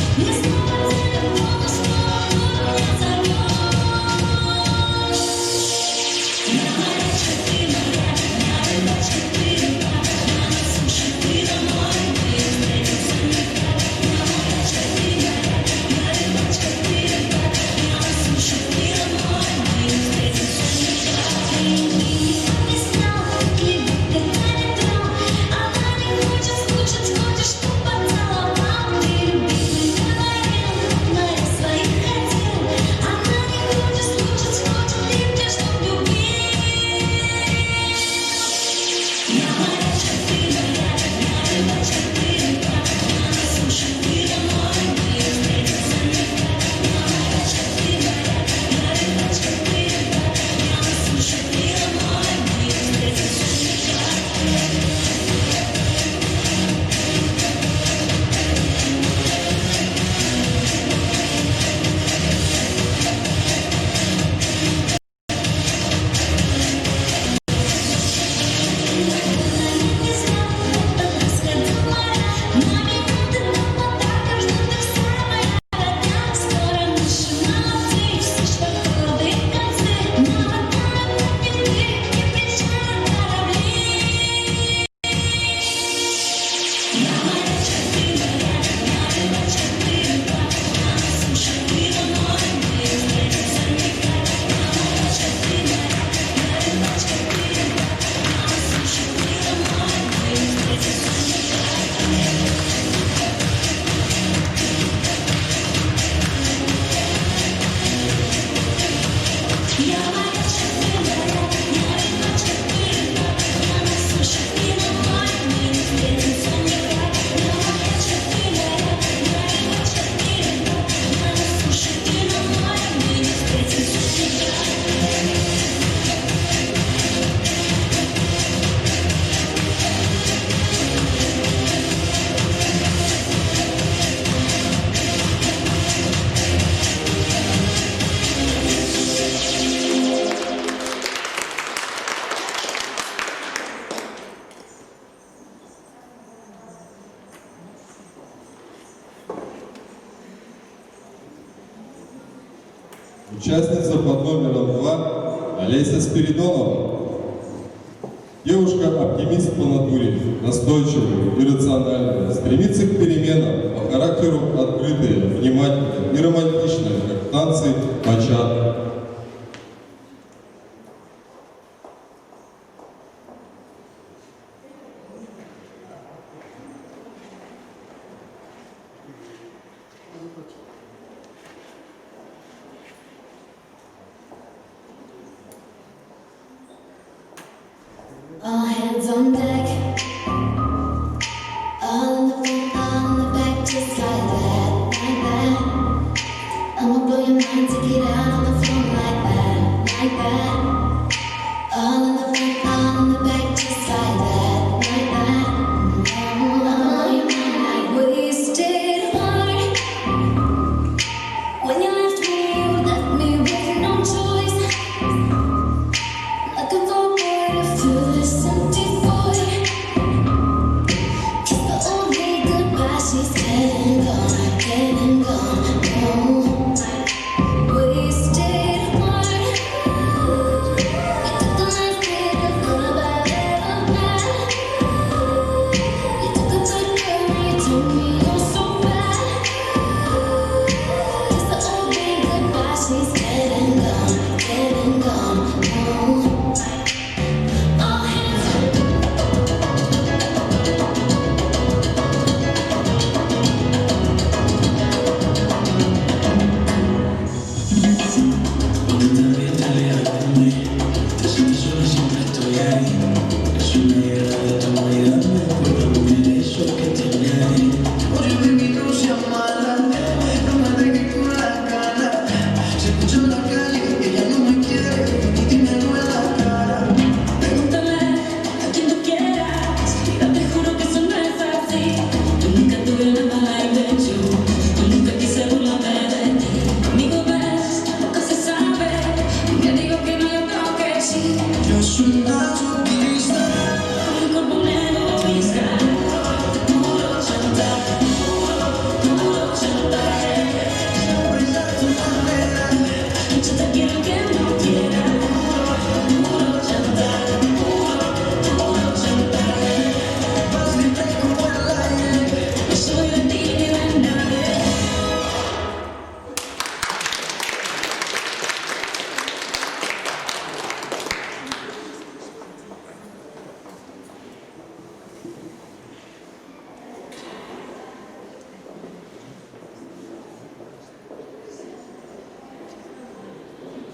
Участница под номером 2 Олеся Спиридонова. Девушка-оптимист по натуре, настойчивая и рациональная, стремится к переменам, по характеру открытая, внимательная и романтичная, как танцы бачата. All hands on deck. All in the front, all in the back, just like that, like that. I'ma blow your mind to get out on the floor like that, like that. All in the front, all in the back, just like that, like that. I'ma blow your mind like wasted heart. When you left me with no choice. Looking for a boy to fill this empty void. Kiss the old day goodbye, she's getting gone, getting gone. Oh, wasted heart. You took the last bit of love I've ever had. You took a good girl and you told me you're so bad. Kiss the old day goodbye, she's getting gone, getting gone. Oh.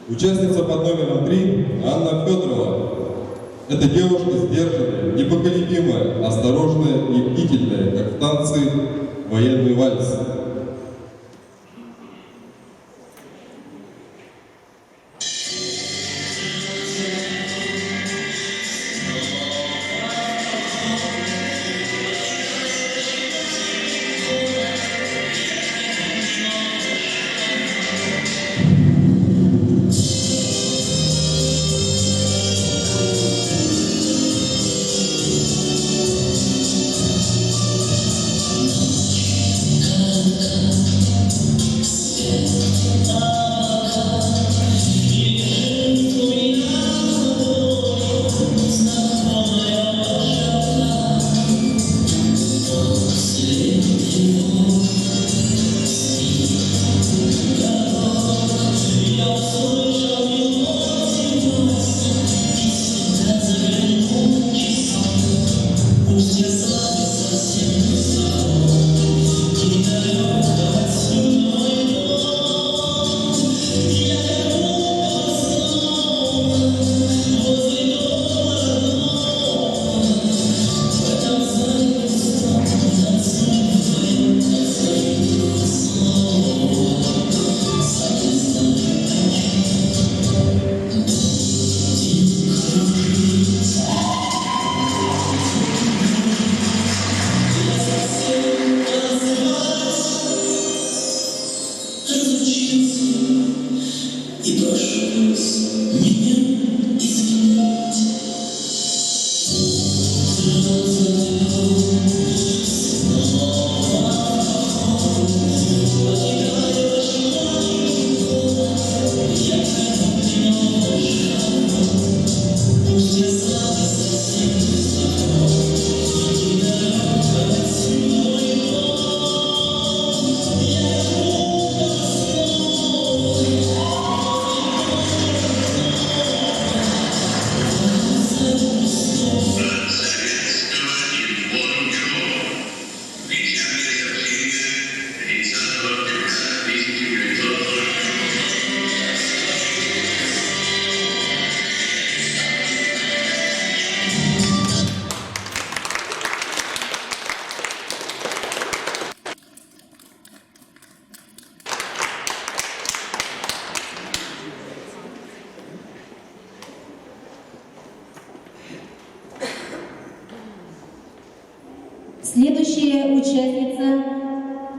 Участница под номером 3 Анна Федорова. Эта девушка сдержанная, непоколебимая, осторожная и бдительная, как в танце военный вальс. Следующая участница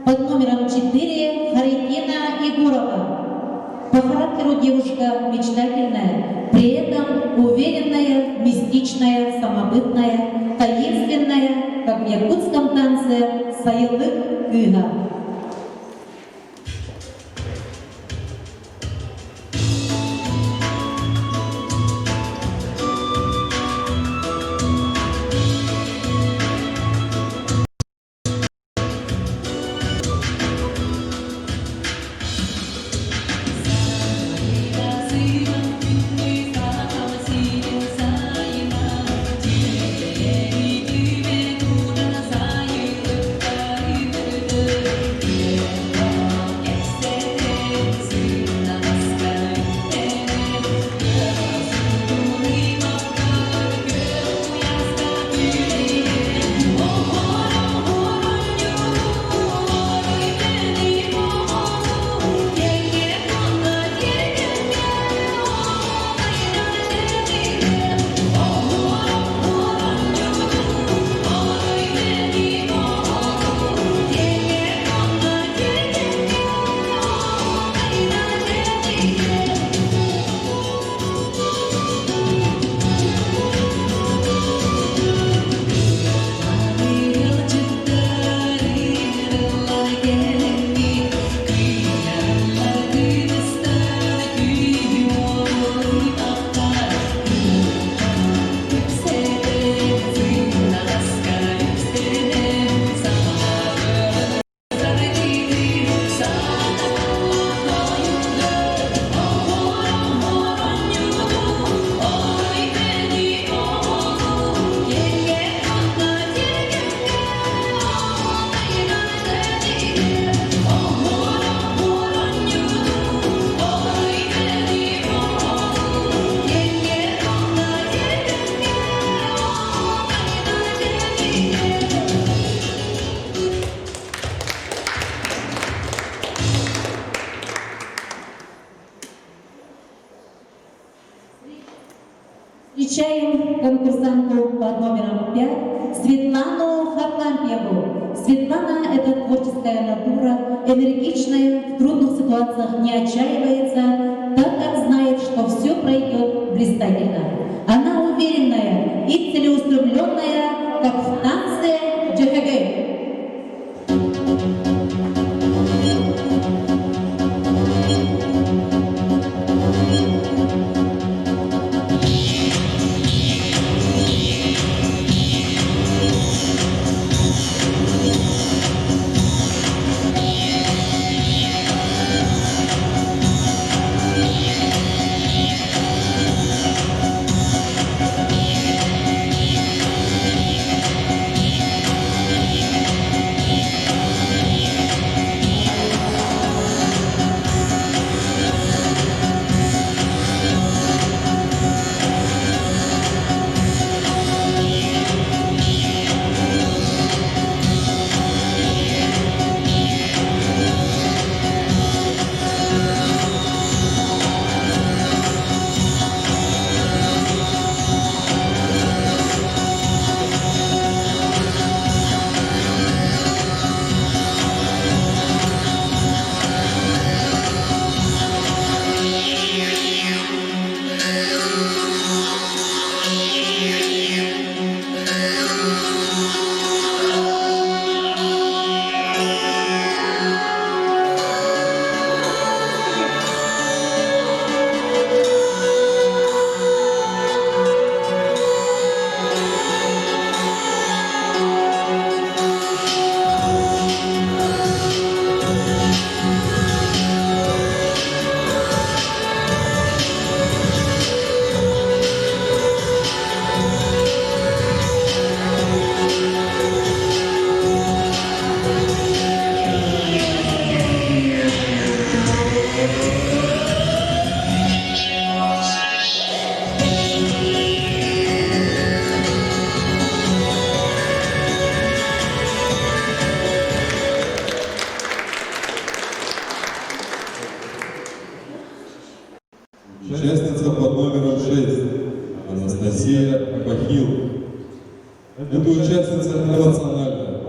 под номером 4 Харитина Егорова. По характеру девушка мечтательная, при этом уверенная, мистичная, самобытная, таинственная, как в якутском танце сайылык-кыга. Встречаем конкурсантку под номером 5 Светлану Харлампьеву. Светлана – это творческая натура, энергичная, в трудных ситуациях не отчаивается, так как знает, что все пройдет блистательно. Она уверенная и целеустремленная, как в танце джэхэгэ.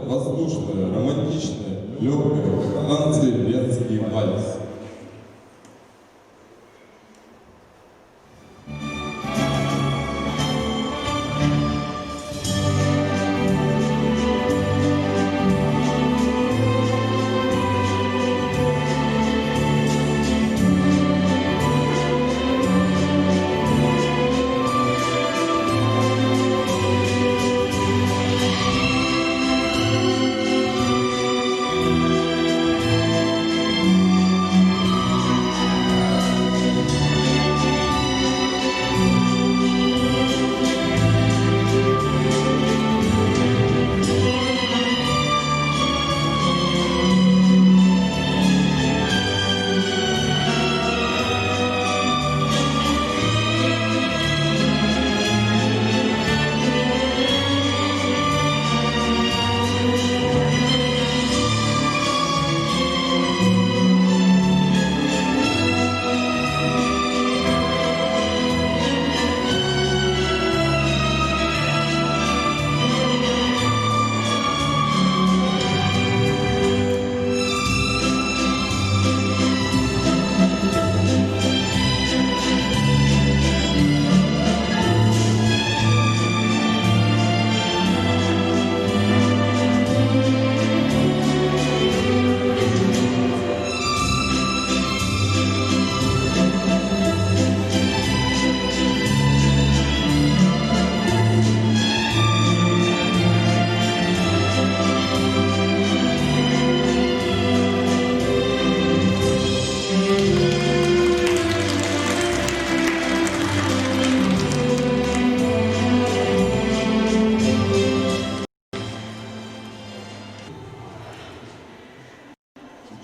воздушная, романтичная, легкая, как танцы венский вальс.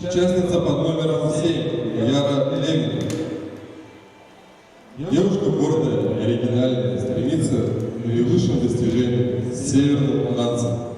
Участница под номером 7 Яра Левина. Девушка гордая, оригинальная, стремится к наивысшим достижениям, северным танцам.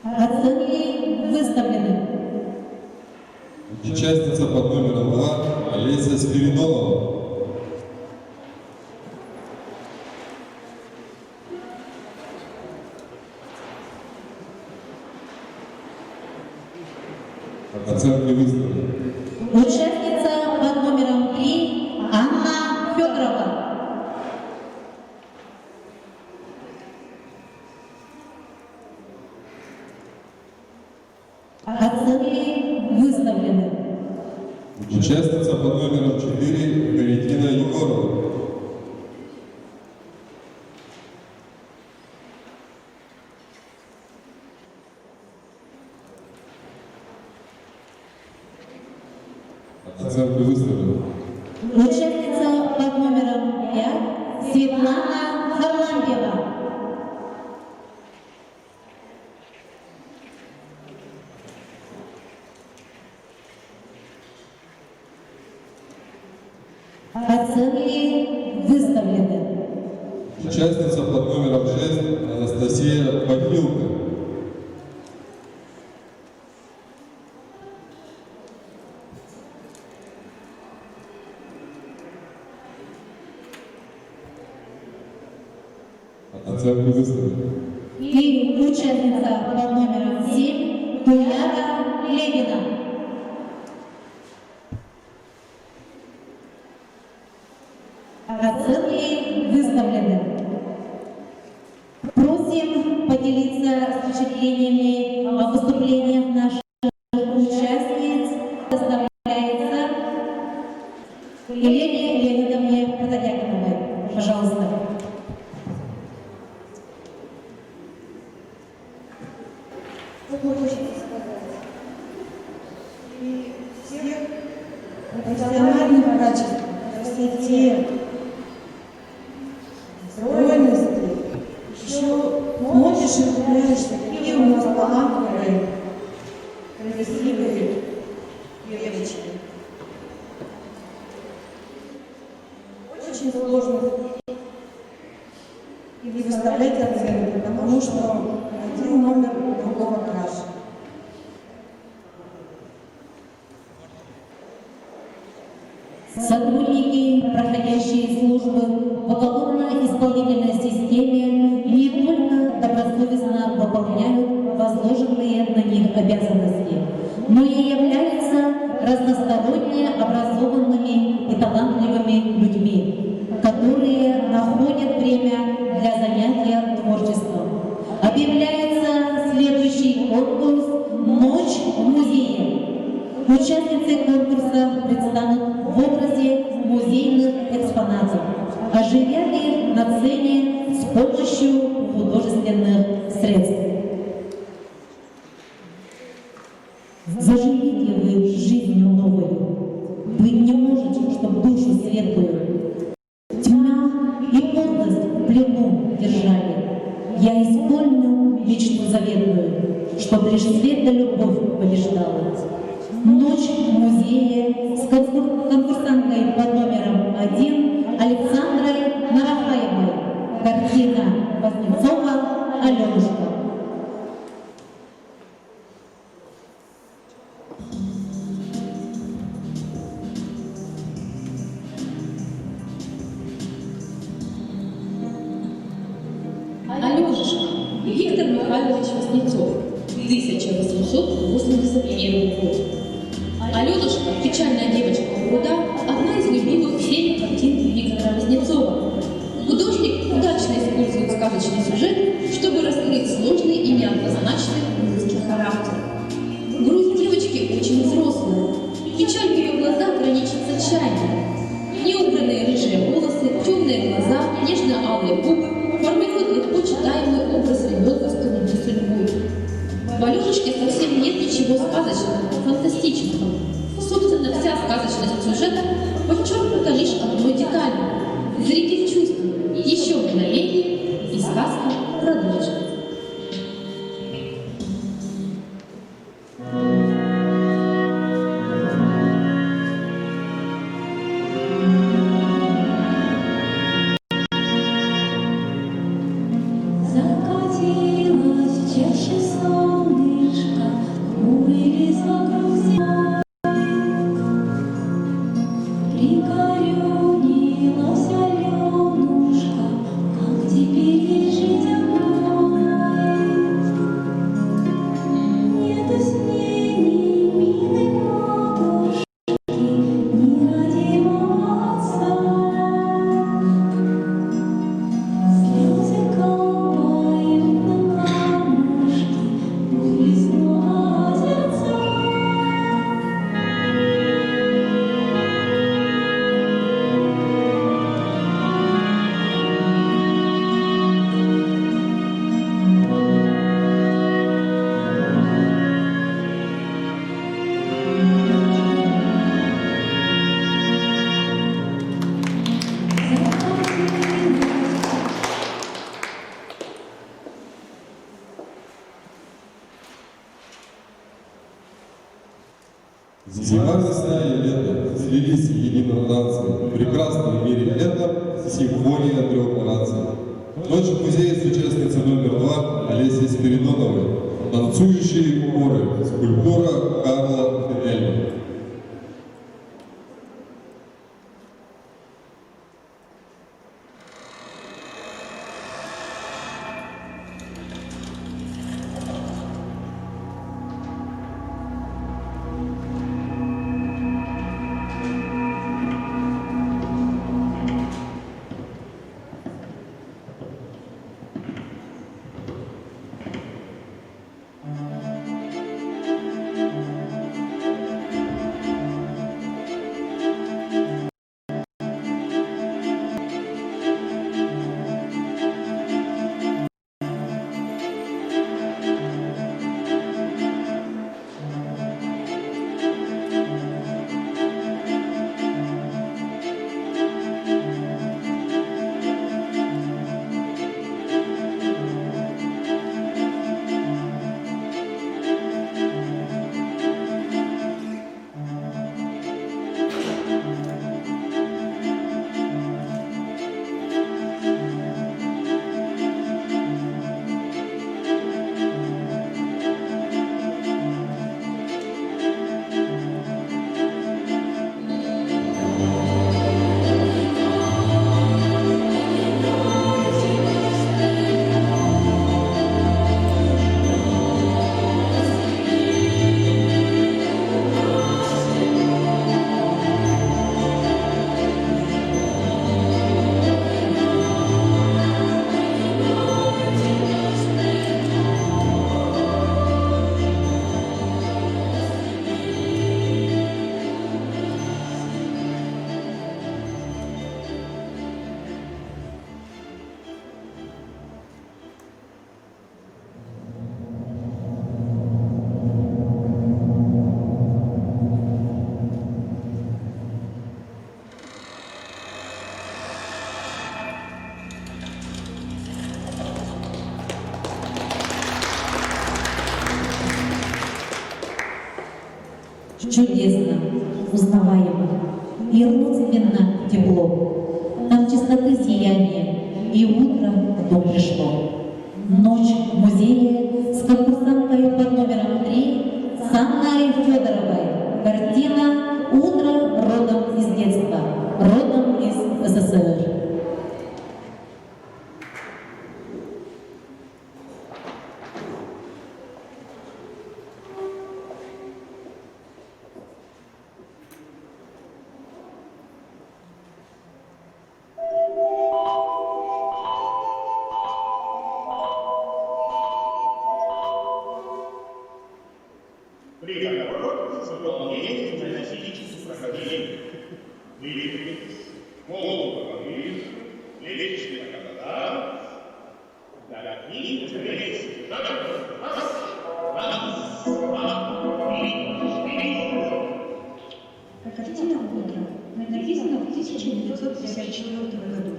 Оценки выставлены. Участница под номером 2 Олеся Спиридонова. Оценки выставлены. Участница под номером 3 Анна Федорова. Оценки выставлены. Участница под номером 4 Валентина Егорова. Оценки выставлены. Участница под номером 5 Светлана Харлампьева. Оценки выставлены. Участница под номером 6 Анастасия Пахилка. Оценки выставлены. И участница под номером 7 Туяра Левина. Оценки выставлены. Просим поделиться с впечатлениями о выступлениях наших участниц. Доставляется Елене Леонидовне Протодякиновой. Пожалуйста. Хочется сказать. И всех профессиональных качеств, красоте, стройности. Еще смотришь и влюбляешься, какие у нас талантливые, красивые девочки. Очень сложно и выставлять оценки, потому что один номер другого краше. Сотрудники, проходящие службы в уголовно-исполнительной системе, не только добросовестно выполняют возложенные на них обязанности, но и являются разносторонне образованными и талантливыми людьми, которые находят время для занятия творчеством. Объявляется следующий конкурс «Ночь в музее». Участницы конкурса предстанут в образе музейных экспонатов, оживя их на сцене с помощью художественных средств. Заживите вы жизнью новую, вы не можете, чтоб душу светлую. Тьма и подлость в плену держали. Я исполню мечту заветную, чтоб лишь свет да любовь побеждала. Ночь в музее с конкурсанткой под номером 1 Александрой Нарахаевой. Картина Вознецова «Аленушка». Аленушка Виктор Михайлович Вознецов, 1881 год. Аленушка, печальная девочка у пруда, одна из любимых всеми картин Виктора Вознецова. Художник удачно использует сказочный сюжет, чтобы раскрыть сложный и неоднозначный мужский характер. Грусть девочки очень взрослая. Печаль в ее глазах граничит с отчаянием. Неубранные рыжие волосы, темные глаза, нежно-алые губы формируют легко читаемый образ ребенка с трудной судьбой. В Аленушке совсем нет ничего сказочного, фантастического. Собственно, вся сказочность сюжета подчеркнута лишь одной деталью. Зритель чувствует, еще мгновение, и сказка продолжится. Закатилась чаще сон. Зима, весна и лето слились в едином танце. В прекрасном мире лета симфония трех наций. Ночь в музее с участницей номер 2 Олесей Спиридоновой. Танцующие горы. Скульптура Карла Финелли. Чудесно, узнаваемо, и родственно тепло. Там чистоты сияние, и утро в дом пришло. Ночь в музее с конкурсанткой под номером 3 с Анной Федоровой. Картина «Утро» родом из детства, родом из СССР. Приговор с выполнением физических проходений. Двигайтесь, голову поверх, плечи на кота, дорогие жречки, раз, два, три. Картина «Утро» написана в 1954 году.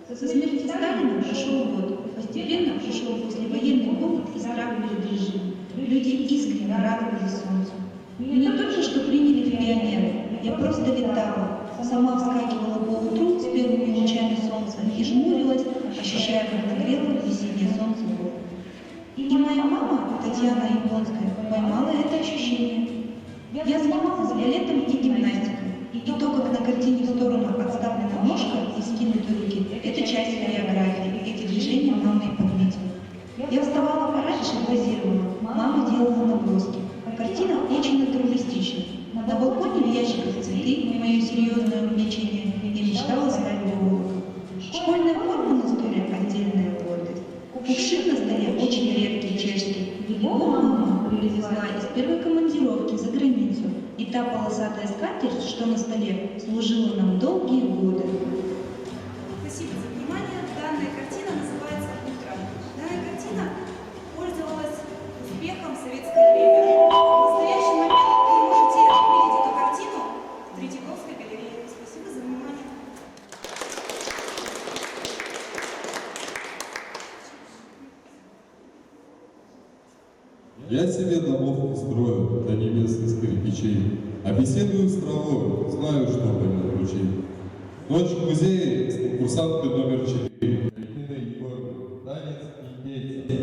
Со смерти Сталина прошел год. Постепенно пришел послевоенный голод и страх перед режимом. Люди искренне радовались солнцу. Меня только что приняли в пионеры. Я просто летала. Сама вскакивала по утру с первыми лучами солнца и жмурилась, ощущая, как нагрело весеннее солнце город. И моя мама, Татьяна Японская, поймала это ощущение. Я занималась балетом и гимнастикой. И то, как на картине в сторону отставлена ножка и скинуты руки, это часть хореографии. Эти движения мама и подметила. Я вставала пораньше и позировала. Мама делала наброски. Картина очень натуралистична. На балконе в ящиках цветы, мое серьезное увлечение, я мечтала стать биологом. Школьная форма на столе – отдельная гордость. Кувшин на столе очень редкий, чешский. Его мама привезла из первой командировки за границу. И та полосатая скатерть, что на столе, служила нам долгие годы. Спасибо за внимание. Данная картина называется «Утро». Данная картина пользовалась успехом в советское время. В настоящий момент вы можете увидеть эту картину в Третьяковской галерее. Спасибо за внимание. Я себе домов не строю до небес из кирпичей, а беседую с травой, знаю, что поймет ручей. Ночь в музее с конкурсанткой номер 4. Валентиной Егоровной. Танец индейца.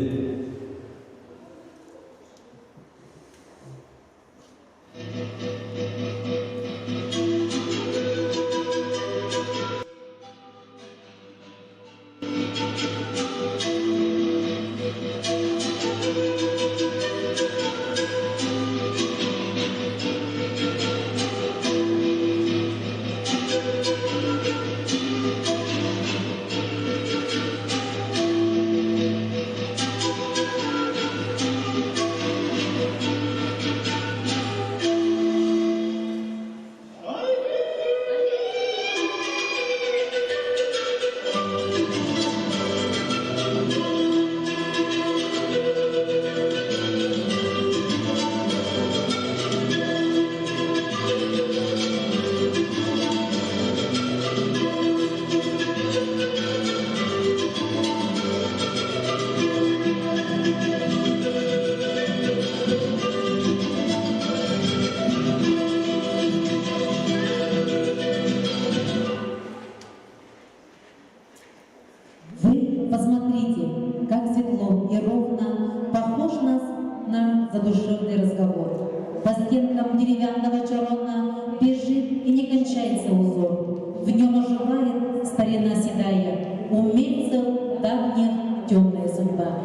Посмотрите, как светло и ровно похож нас на задушевный разговор. По стенкам деревянного чарона бежит и не кончается узор. В нем оживает старина седая, умельцев давняя темная судьба.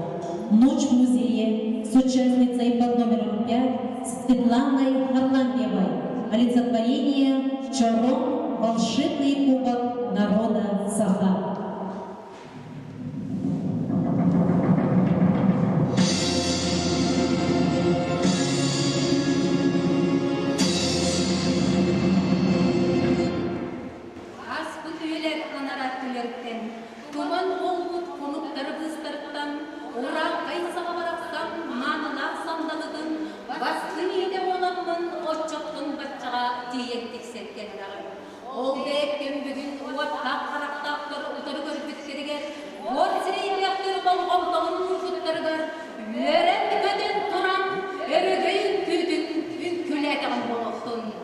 Ночь в музее с участницей под номером 5 Светланой Харламьевой. Олицетворение чарон, волшебный кубок народа Саха. Туман олбут конуктарыбыздарыттан, ура кайсаға барақсан, манына сандалыдын, бастын еде онамын, отчоқтын батчаға тиеттік сеткенлері. Ол бәйттен бүгін уаттақ қарақтақтыр, ұтыр көрбіткерігер, от сірейдектер болғымдығын күттіргір, өрен көден тұрам, өрігейін түйдің, үнкілетіғын болықтың.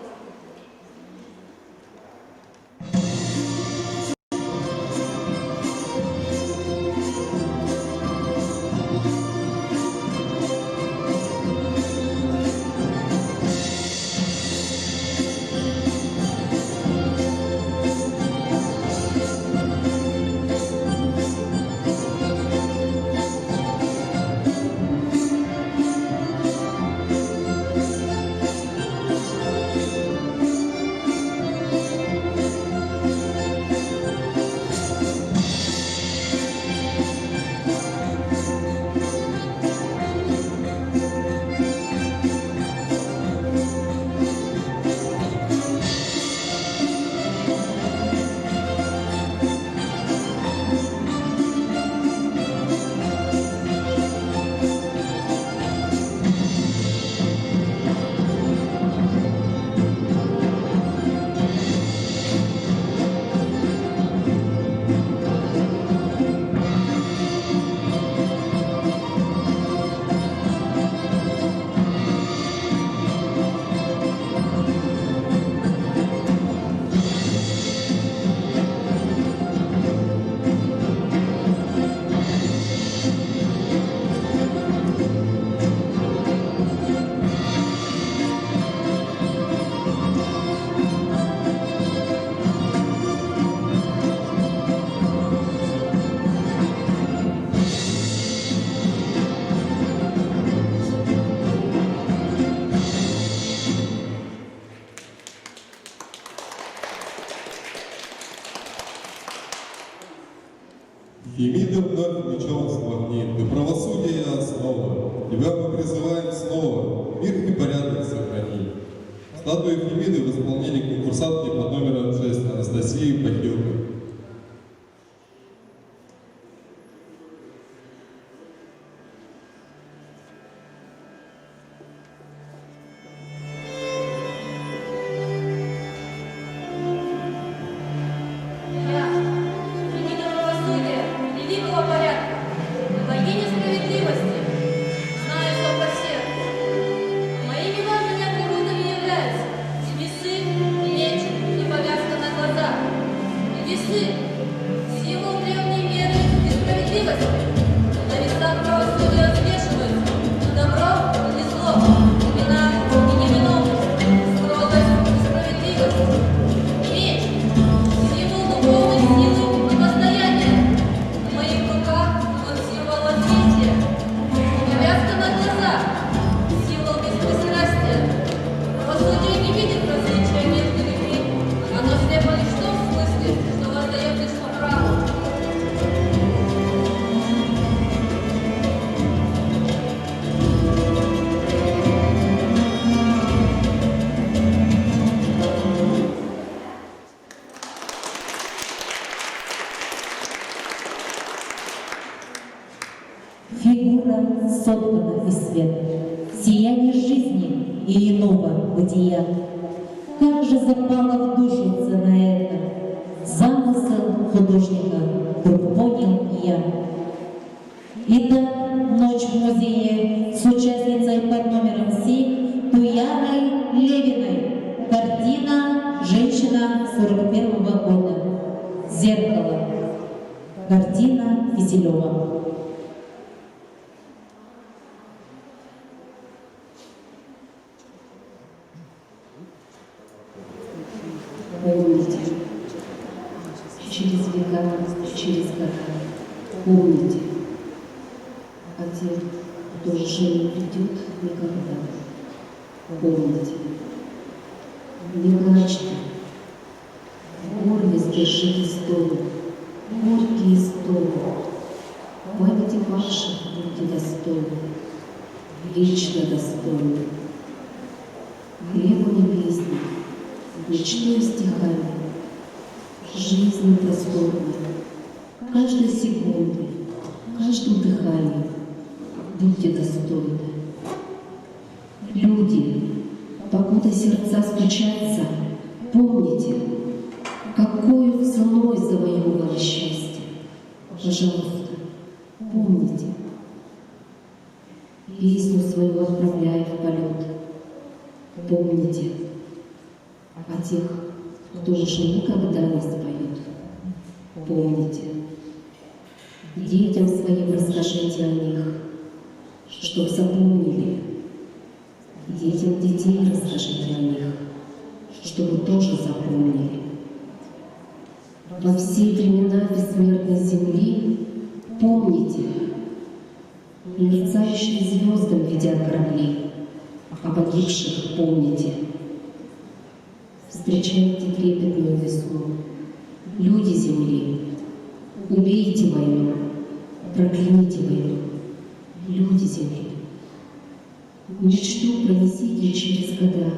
Фемида вновь мечом взмахнет, ты правосудие основа. Тебя мы призываем снова, мир и порядок сохрани. Статуя Фемиды в исполнении конкурсантки под номером 6 Анастасии Пахилко. Великого порядка, богини справедливости, знаю, что по всех, создана из света, сияние жизни и иного бытия. Как же запала в душу цена эта, замысел художника вдруг понял я. Итак, ночь в музее с участницей под номером 7 Туярой Левиной. Картина «Женщина 41-го года». «Зеркало». Картина Киселева. Помните, через века, через года, помните о тех, кто уже не придет никогда. Помните, не плачьте, гордость держите стол, горькие стол, памяти ваших будьте достойны, вечно достойны, хлеба небесный, мечтой стихами, жизни просторной, каждой секунды, каждым дыханием будьте достойны. Люди, покуда сердца стучатся, помните, какую ценой завоевывало счастье. Пожалуйста, помните. Песню свою отправляя в полет. Помните о тех, кто уже никогда не споет. Помните. Детям своим расскажите о них, чтоб запомнили. Детям детей расскажите о них, чтобы тоже запомнили. Во все времена бессмертной земли помните, мерцающие звездам ведят корабли, о погибших помните. Встречайте трепетную весну, люди земли, убейте войну, прокляните войну, люди земли. Мечту пронесите через года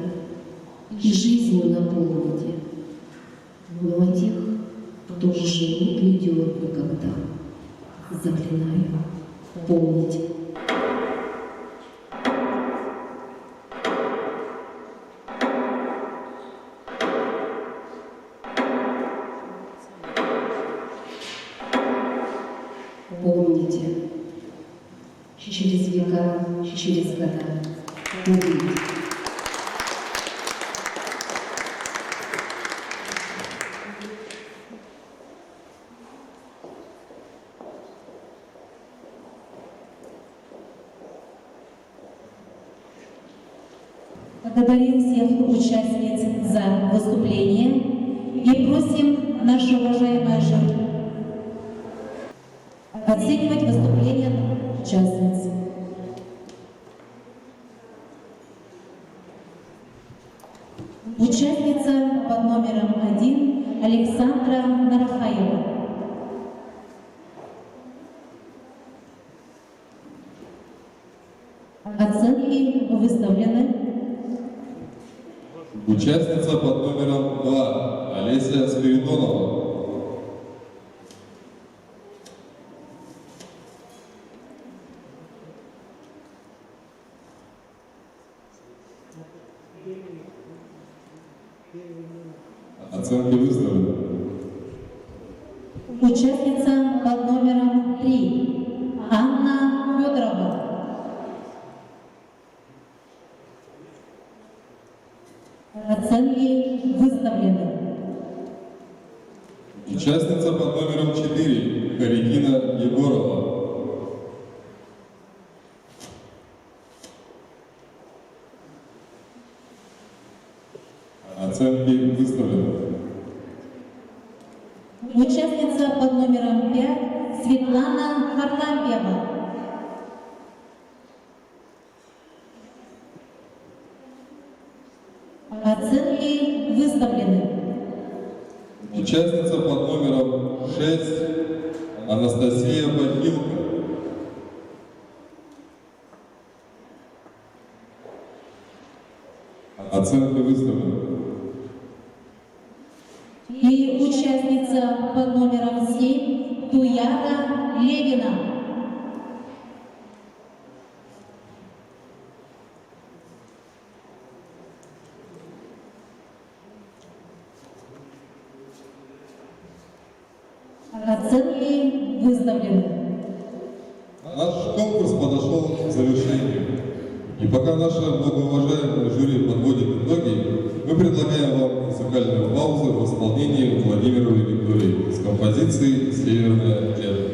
и жизнью наполните, но о тех, кто уже не придет никогда, заклинаю, помните. Помните, через века, через года, помните. Благодарим всех участниц за выступление и просим наши уважаемые жюри оценивать выступления участниц. Участница под номером 1 Александра Нарафаева. Оценки выставлены. Участница под номером 2 Олеся Спиридонова. Оценки выставлены. Участница под номером 3 Анна Федорова. Оценки выставлены. Участница под номером 4 Харитина Егорова. Оценки выставлены. Участница под номером 5 Светлана Хартамьева. Оценки выставлены. Участница под номером 6 Анастасия Бахилко. Оценки выставлены. И участница под номером 7 Туяра Левина. Оценки выставлены. Наш конкурс подошел к завершению. И пока наше многоуважаемое жюри подводит итоги, мы предлагаем вам музыкальную паузу в исполнении Владимировой Виктории с композицией «Северное лето».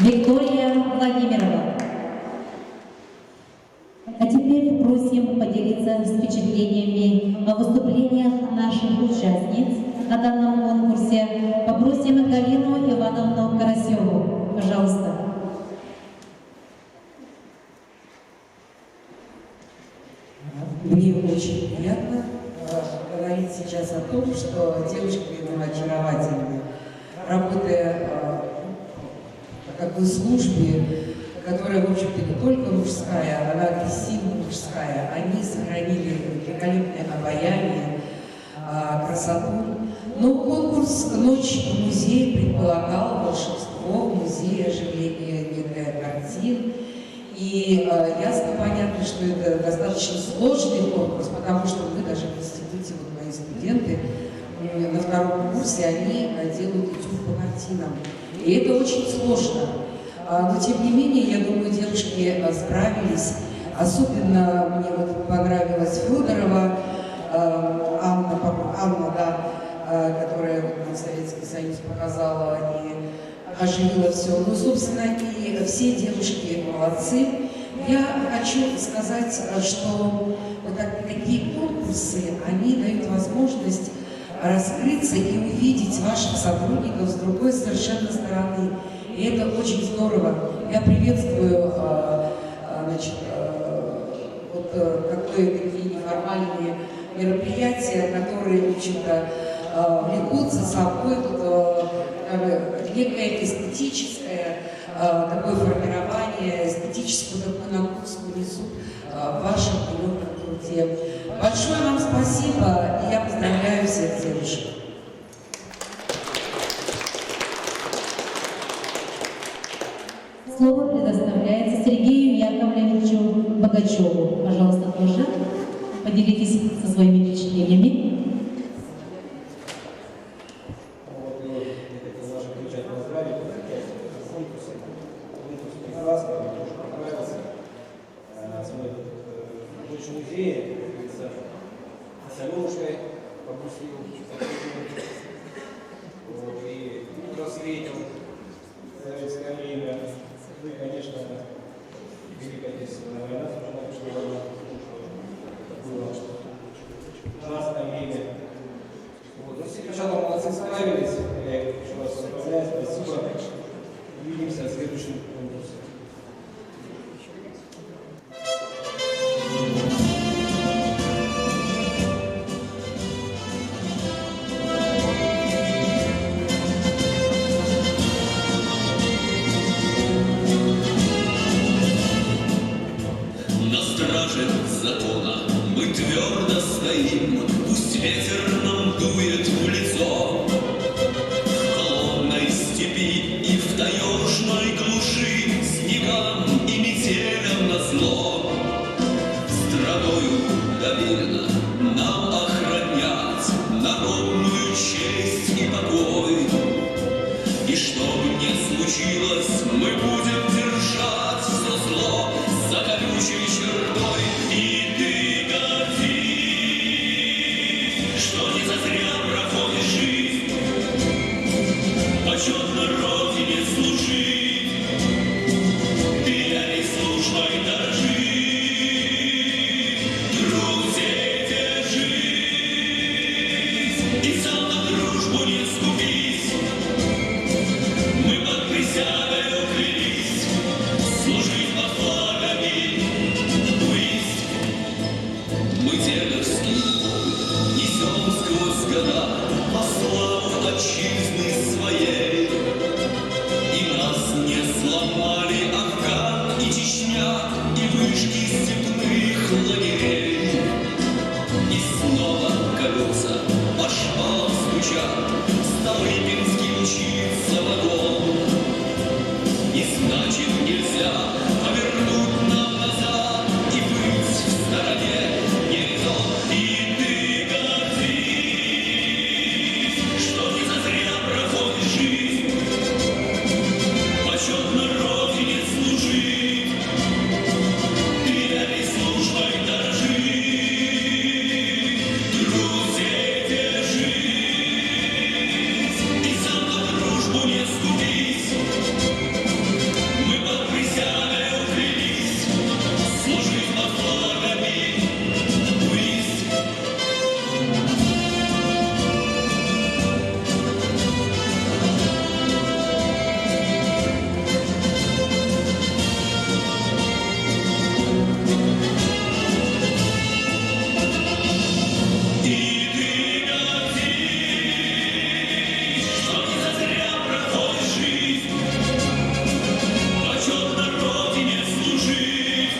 Виктория Владимирова. А теперь просим поделиться впечатлениями о выступлениях наших участниц на данном конкурсе. Попросим Галину Ивановну Карасеву. Пожалуйста. Мне очень приятно говорить сейчас о том, что девушки очаровательные, работая в такой службе, которая, в общем-то, не только мужская, она агрессивно мужская, они сохранили великолепное обаяние, красоту. Но конкурс «Ночь в музее» предполагал волшебство в музее, оживление некой картин. И ясно понятно, что это достаточно сложный конкурс, потому что мы даже в институте, вот мои студенты на втором курсе, они делают этюд по картинам. И это очень сложно. Но тем не менее, я думаю, девушки справились. Особенно мне вот понравилась Федорова, Анна, да, которая нам Советский Союз показала и оживила все. Ну, собственно, и все девушки молодцы. Я хочу сказать, что вот такие конкурсы, они дают возможность раскрыться и увидеть ваших сотрудников с другой совершенно стороны. И это очень здорово. Я приветствую, значит, вот такие неформальные мероприятия, которые, в общем-то, влекут за собой некое эстетическое такое формирование, эстетическую такую нагрузку несут в вашем нелегком труде. Большое вам спасибо, и я поздравляю всех девушек. Слово предоставляется Сергею Яковлевичу Богачеву. Пожалуйста, тоже поделитесь со своими впечатлениями. Музее, с Аленушкой попросил, и рассветил Ну и, конечно, Великая Отечественная война тоже написала, это было ужасное время. Вот. Ну, все девчата молодцы, справились. Я их еще раз поздравляю, спасибо. Увидимся в следующем конкурсе. На страже закона мы твердо стоим, пусть ветер нам дует в лицо. В холодной степи и в таежной глуши, снегам и метелям назло. Страною доверено нам охранять народную честь и покой. И что бы ни случилось, мы будем держать все зло за колючей чертой. И ты горди, что не зазря проходит жизнь, почетно Родине служить. Ты этой службой дорожи, друзей держись, и сам на дружбу не скупись. Мы под присягою клялись служить под флагами ввысь. Мы дедовский путь несем сквозь года по славу отчизны своей. И нас не сломали Афган и Чечня, и вышки степных лагерей. И снова колеса по шпалам стучат, Столыпинский мчится вагон. И значит нельзя повернуть нам назад и быть в стороне не резон. И ты горди, что не зазря проходит жизнь, почетно Родине служить. Ты этой службой дорожи, друзей держись, и сам на дружбу не скупись. Мы под присягою клялись служить под флагами ввысь. И ты гордись, что не зазря проходит жизнь, почетно Родине служить.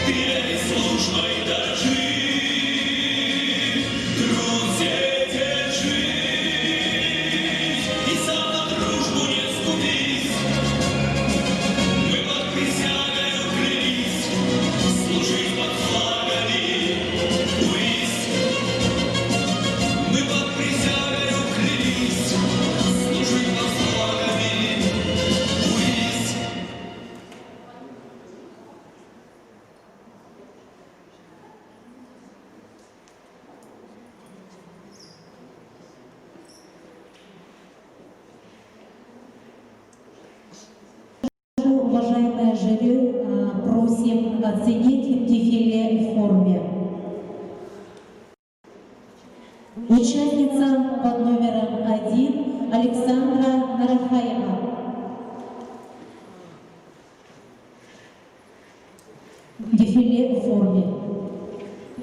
Ты этой службой дорожи, друзей держись, и сам на дружбу не скупись. Мы под присягою клялись служить под флагами ввысь. Мы под присягою клялись служить под флагами ввысь. Уважаемое жюри, просим оценить дефиле в форме. Участница под номером 1 Александра Нарахаева. Дефиле в форме.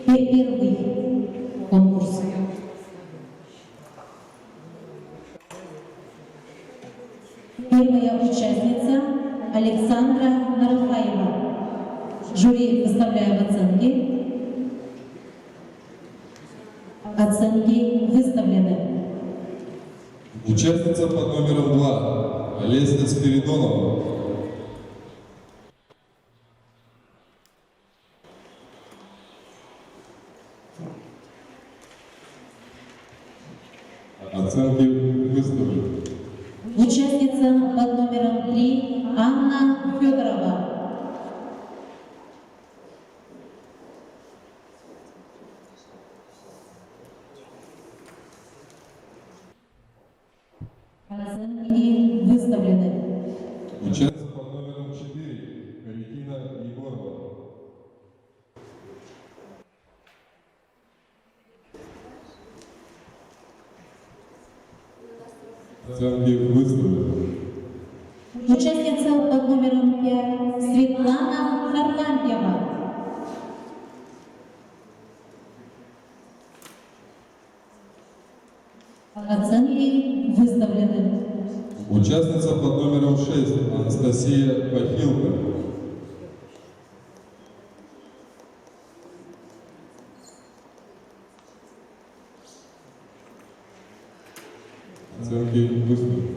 Первый конкурс. Первая участница Александра Нарахаева. Жюри выставляем оценки. Оценки выставлены. Участница под номером 2 Олеся Спиридонова. Оценки выставлены. Участница под номером 3 Анна Федорова. Оценки выставлены. Участница Оценки выставлены. Участница под номером 5 Светлана Харлампьева. Оценки выставлены. Участница под номером 6 Анастасия Пахилка. Оценки выставлены.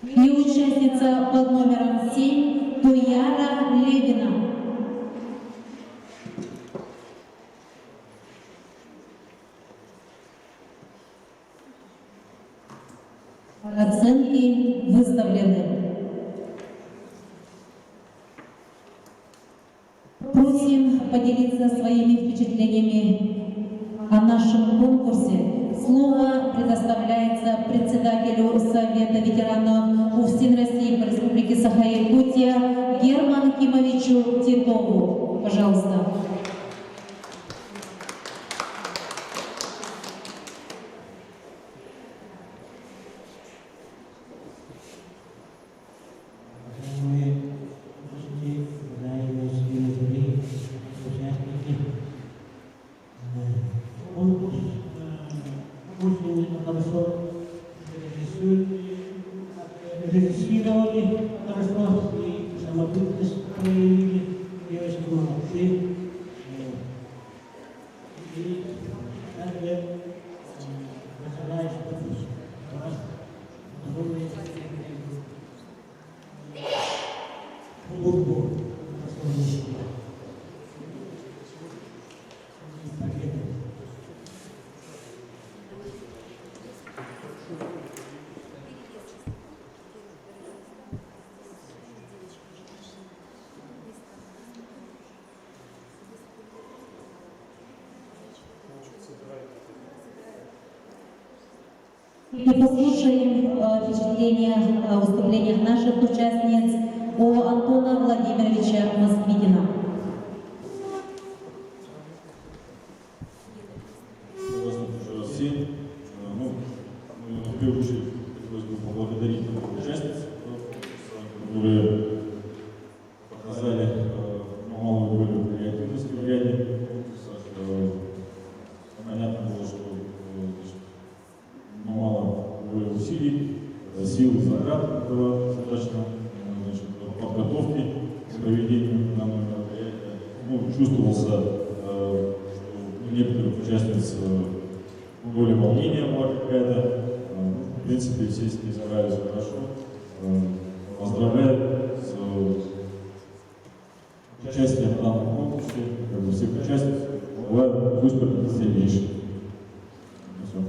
И участница под номером 7 Туяра Левина. Оценки выставлены. Просим поделиться своими впечатлениями о нашем конкурсе. Слово предоставляется председателю Совета ветеранов УФСИН России по Республике Саха-Якутия Герману Кимовичу Титову. Пожалуйста. Режиссировали хорошо и самобытность проявили, девочки молодцы. И также начинаешь вас огромный футбол. И послушаем впечатления о выступлениях наших участниц у Антона Владимировича Москвитина. Здравствуйте, Россия. В первую очередь хотелось бы поблагодарить участниц, которые показали малую долю креативности в ряде. Понятно было, что мало воли усилий, сил и затрат было достаточно подготовки к проведению данного мероприятия. Чувствовался, что у некоторых участниц более волнения была какая-то. В принципе, все с ней справились хорошо. Поздравляю с участием в данном конкурсе, всех участниц. Желаю успехов в дальнейшем. Все.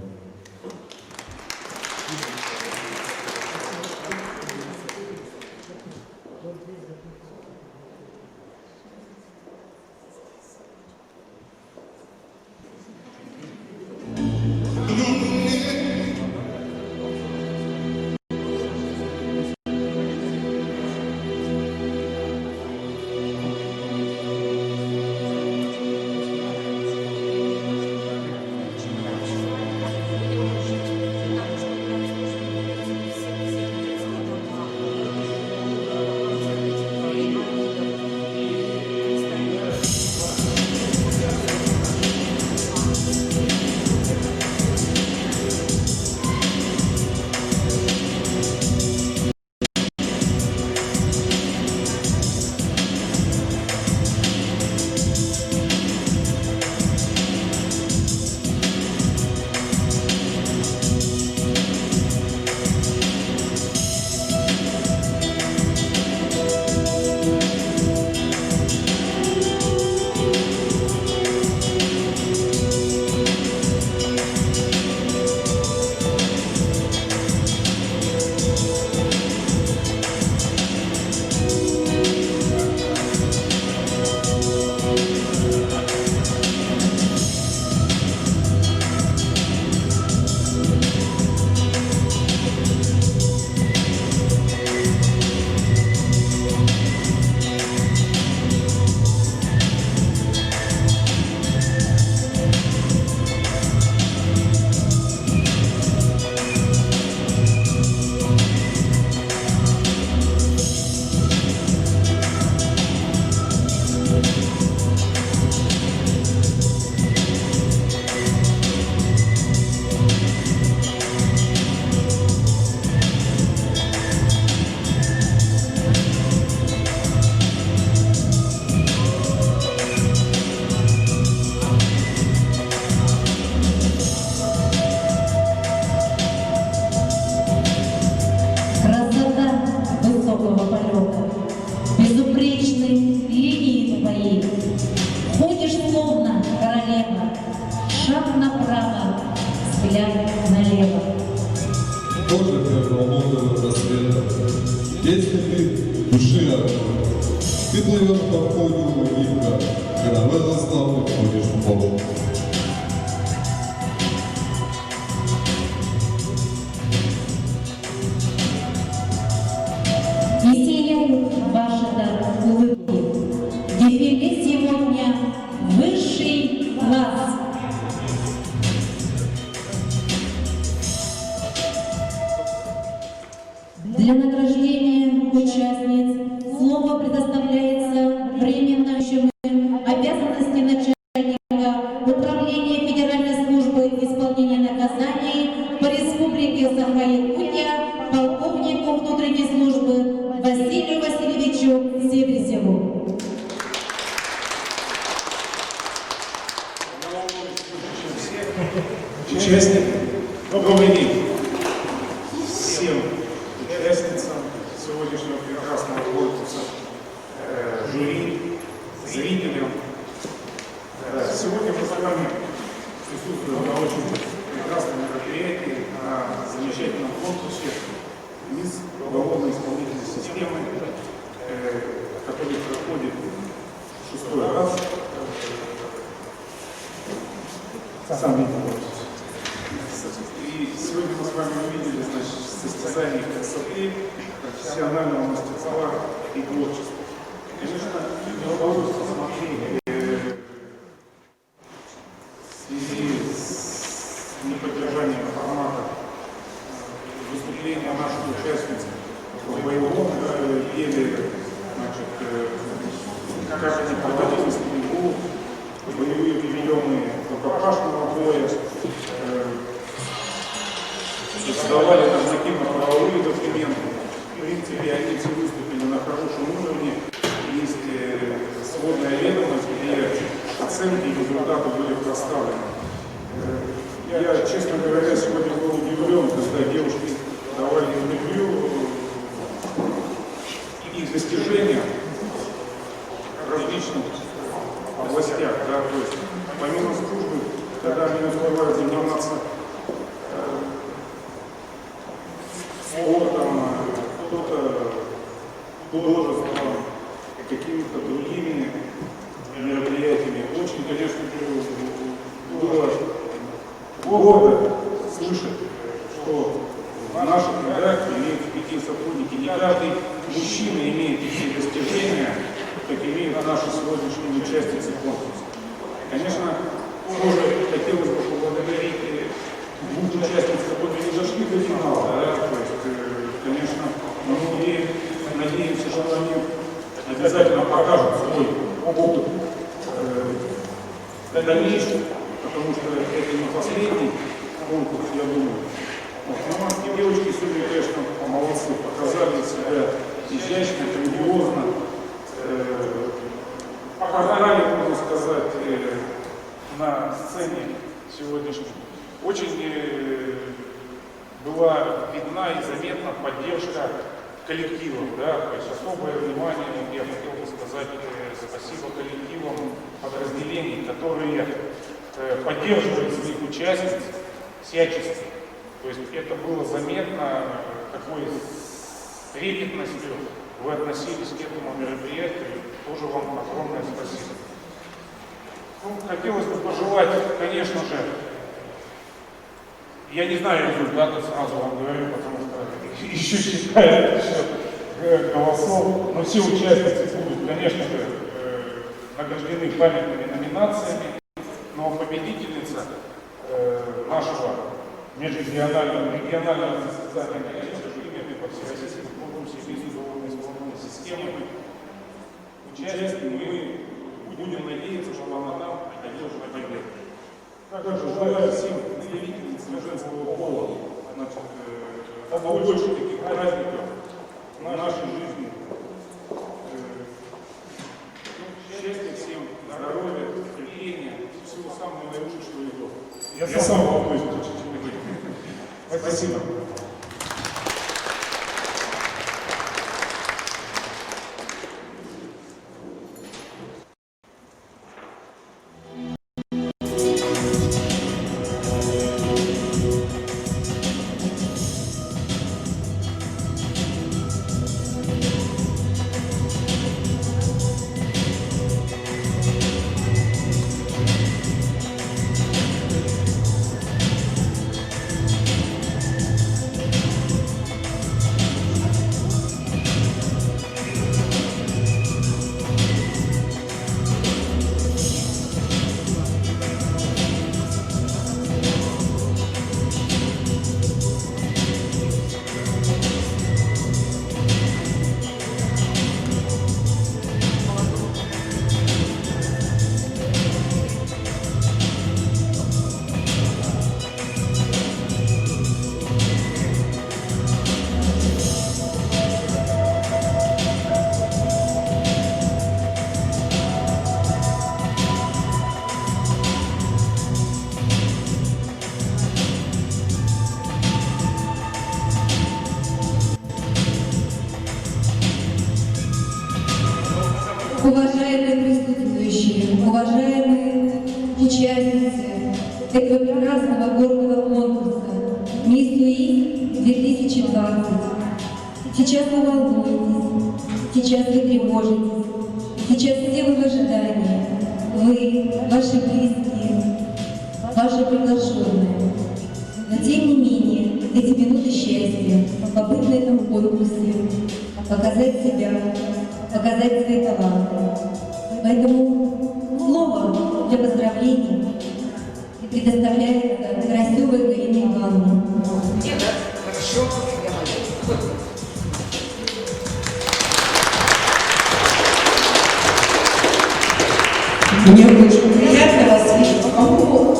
Шаг направо, взгляд налево. Тоже как волнует рассвета. Если ты души открой, ты плывешь по подиуму гибко, каравелла славы входишь в пол. И сияют ваши улыбки. Дефиле сегодня высший класс. Для награждения участниц слово предоставляется временным обязанности начальника Управления Федеральной службы исполнения наказаний по Республике Саха-Якутия полковнику внутренней службы Василию Васильевичу Себрезеву. Участники, добрый день всем участницам сегодняшнего прекрасного конкурса, жюри, зрителям. Сегодня мы с вами присутствуем на очень прекрасном мероприятии, на замечательном конкурсе «Мисс уголовно-исполнительной системы», который проходит 6-й раз. Сам видел. И сегодня мы с вами увидели, значит, состязание красоты, профессионального мастерства и творчества. Конечно, не удалось посмотреть в связи с неподдержанием формата выступления наших участниц в боевом деле, значит, как они проводили стрельбу, боевые приемы рукопашного боя, создавали нормативно-правовые документы. В принципе, они все выступили на хорошем уровне. Есть сводная ведомость, где оценки и результаты были проставлены. Я, честно говоря, сегодня был удивлен, когда девушки давали интервью, их достижения в различных областях, да, то есть помимо службы, когда они успевают заниматься спортом, кто-то художеством, какими-то другими мероприятиями. Очень, конечно, было гордо слышать, что в наших рядах имеют такие сотрудники. Не каждый мужчина имеет такие достижения, как имеют наши сегодняшние участницы конкурса. Конечно, тоже хотелось бы поблагодарить двух участниц, которые не дошли до финала. Да? То есть, конечно, мы надеемся, что они обязательно покажут свой опыт дальнейший, потому что это не последний конкурс, я думаю. Но и девочки сегодня, конечно, молодцы, показали себя изящно, грандиозно, показали, можно сказать, на сцене сегодняшней. Очень была видна и заметна поддержка коллективов, да, то есть особое внимание, я хотел бы сказать спасибо коллективам подразделений, которые поддерживали своих участниц всячески. То есть это было заметно, какой трепетностью вы относились к этому мероприятию. Тоже вам огромное спасибо. Ну, хотелось бы пожелать, конечно же, я не знаю результаты, сразу вам говорю, потому что еще считают голосов, но все участницы будут, конечно же, награждены памятными номинациями, но победительница нашего регионального состязания, конечно же, имя по всероссийскому конкурсе «Мисс уголовно-исполнительной системы». Участники, мы будем надеяться, что она нам одержит победу. Также желаю всем заявительниц женского пола, значит, побольше таких праздников в нашей жизни. Счастья всем, здоровья, терпения, всего самого наилучшего, что идет. Я сам волнуюсь, спасибо. уважаемые участницы этого прекрасного горного конкурса «Мисс Луис 2020». Сейчас вы волнуетесь, сейчас вы тревожитесь, сейчас все вы в ожидании. Вы, ваши близкие, ваши приглашенные. Но тем не менее, эти минуты счастья, побыть на этом конкурсе, показать себя, показать свои таланты. Поэтому слово для поздравлений предоставляется Красевой Галине Ивановне. Хорошо, я молюсь. Мне очень приятно вас видеть. По-моему, на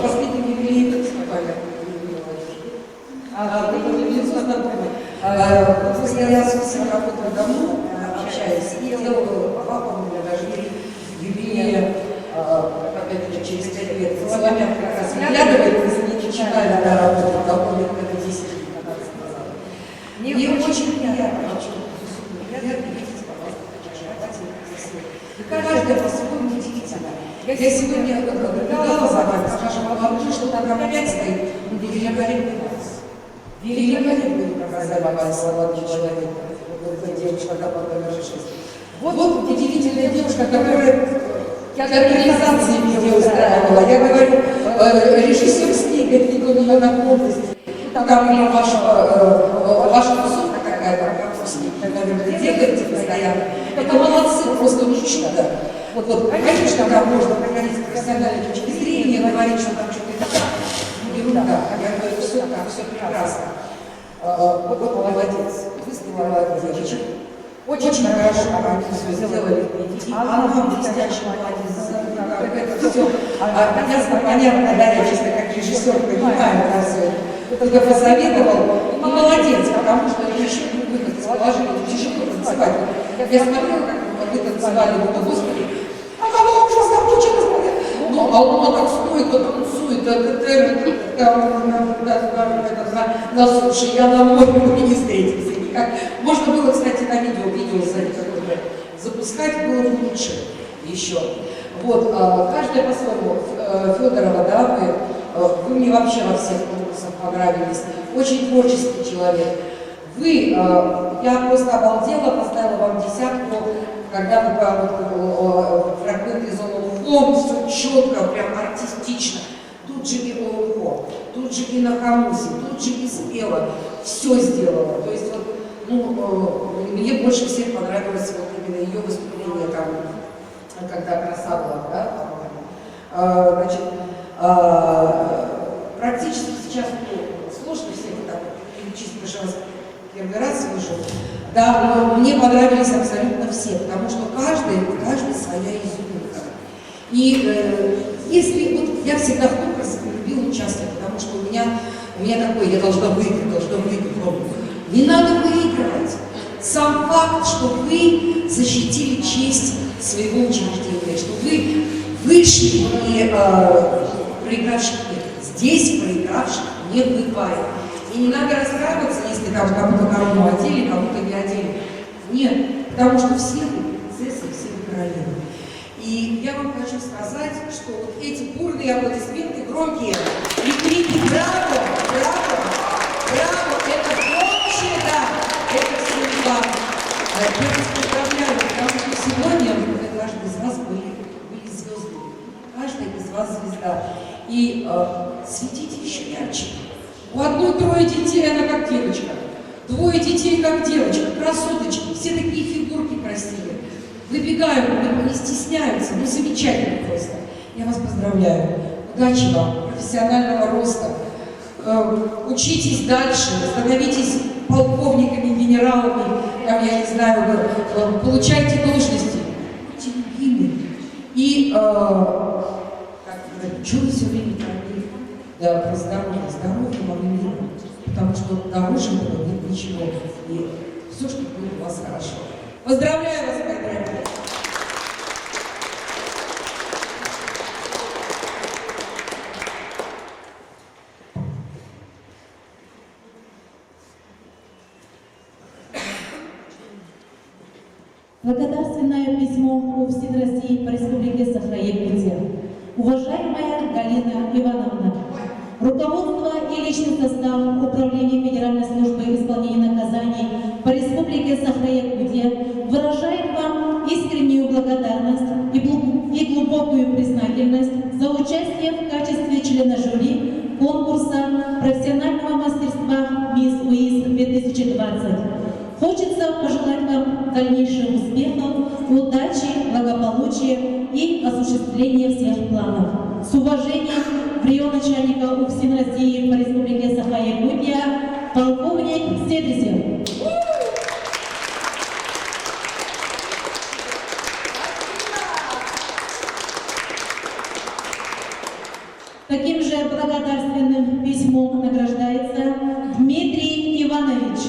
последнем юбилее выступали. Я с вами работаю давно, общаюсь, и делаю по-моему, даже юбилея, опять-таки, через 5 лет. С вами как раз выглядывает, если не начинали работать, давно лет 10 лет назад. Мне очень приятно, видеть вас. И каждый по-своему удивительно. Я сегодня наблюдала за вами, скажем, обнаружила, что там опять стоит великолепный вас. Великолепный образование, молодой человек, девушка, которая 6. Вот удивительная девушка, которая театрализации меня устраивала. Я говорю, режиссер с ней, говорит, не у нее наклонность. Там ее ваша тусовка какая-то, наверное, делаете постоянно. Это молодцы, просто учиться. Вот, конечно, там можно проходить с профессиональной точки зрения, говорить, что там что-то не ерунда. Я говорю, все так, все прекрасно. Вот молодец, вы молодец, девочек. Очень хорошо они все сделали. Она блестяще молодец. Это все ясно, понятно, да, я честно как режиссер понимаю, только посоветовал. И молодец, потому что еще не выход из положения, тяжело танцевать. Я смотрела, как вы танцевали, вот, господи, а кого ужасно получилось? Ну, а он так стоит, танцует, на суше, я на море, мы не встретимся никак. Можно было, кстати, на видео запускать, было бы лучше еще. Вот, каждая по-своему. Федорова, да, вы мне вообще во всех конкурсах понравились. Очень творческий человек. Вы, я просто обалдела, поставила вам 10, когда вы фрагменты из ОЛО, все четко, прям артистично. Тут же и ОЛО, тут же и на Хамусе, тут же и спела, все сделала. То есть вот, ну, мне больше всех понравилось вот именно ее выступление там, когда краса была, да, по-моему. Значит, практически сейчас, ну, сложно всех так перечислить, потому что я вас первый раз вижу. Да, но мне понравились абсолютно все, потому что каждый своя изюминка. И если, вот я всегда в конкурсах любила участвовать, потому что у меня такое, я должна выиграть, не надо выигрывать. Сам факт, что вы защитили честь своего учреждения, что вы вышли и проигравших нет. Здесь проигравших не бывает. И не надо расстраиваться, если там кому-то корону одели, кому-то не одели. Нет, потому что все вы принцессы, все вы королевы. И я вам хочу сказать, что вот эти бурные аплодисменты, громкие, и крики «Браво! Браво! Браво!» это общее, да, это все вам. Я вас поздравляю, потому что сегодня каждый из вас были звездами. Каждая из вас звезда. И светите еще ярче. У одной 3 детей, она как девочка. 2 детей как девочка. Красоточки, все такие фигурки красивые. Выбегают, не стесняются, ну замечательно просто. Я вас поздравляю. Удачи вам, профессионального роста. Учитесь дальше, становитесь полковниками, генералами, там, я не знаю, получайте должности. Будьте любимы. И, что вы все время говорили? Да, про здоровье. Здоровье вам и мира. Потому что дороже было нет ничего. И все, что было у вас хорошо. Поздравляю вас, мои дорогие. Благодарственное письмо УФСИН России по Республике Саха Уважаемая Галина Ивановна, руководство и личный состав Управления Федеральной службы исполнения наказаний по Республике Саха-Якутия выражает вам искреннюю благодарность и глубокую признательность за участие в качестве члена жюри конкурса профессионального мастерства «Мисс УИС-2020». Хочется пожелать вам дальнейших успехов, удачи, благополучия и осуществления всех планов. С уважением, прием-начальника УФСИН России по Республике Саха-Якутия, полковник Седрисев. Таким же благодарственным письмом награждается Дмитрий Иванович.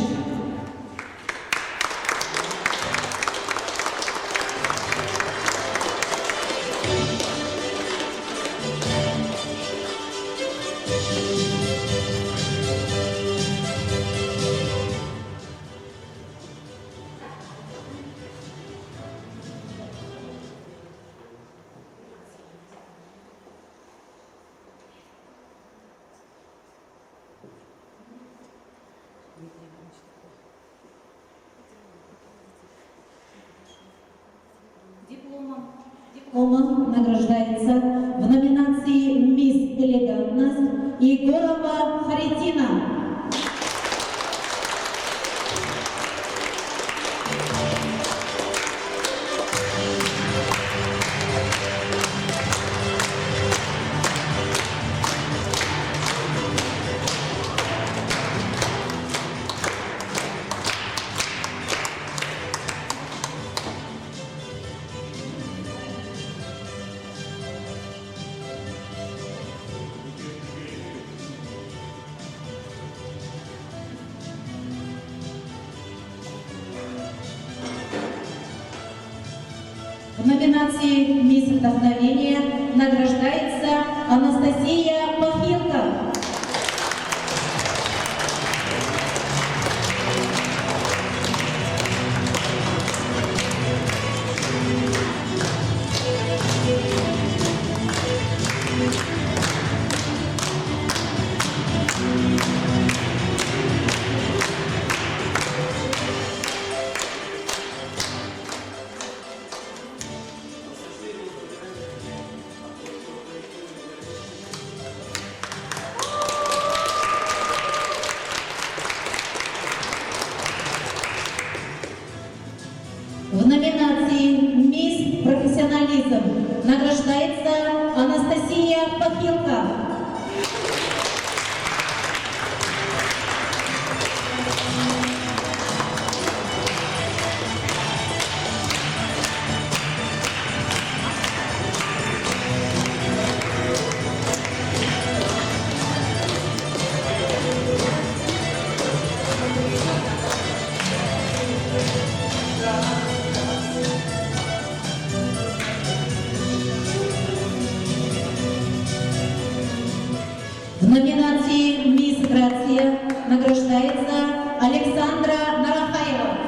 Дипломом награждается в номинации «Мисс Элегантность» Егорова Харитина. В номинации «Мисс Вдохновение» награждается Анастасия Пахилко. В номинации «Мисс Профессионализм» награждается Анастасия Пахилко. В номинации «Мисс Грация» награждается Александра Нарахаева.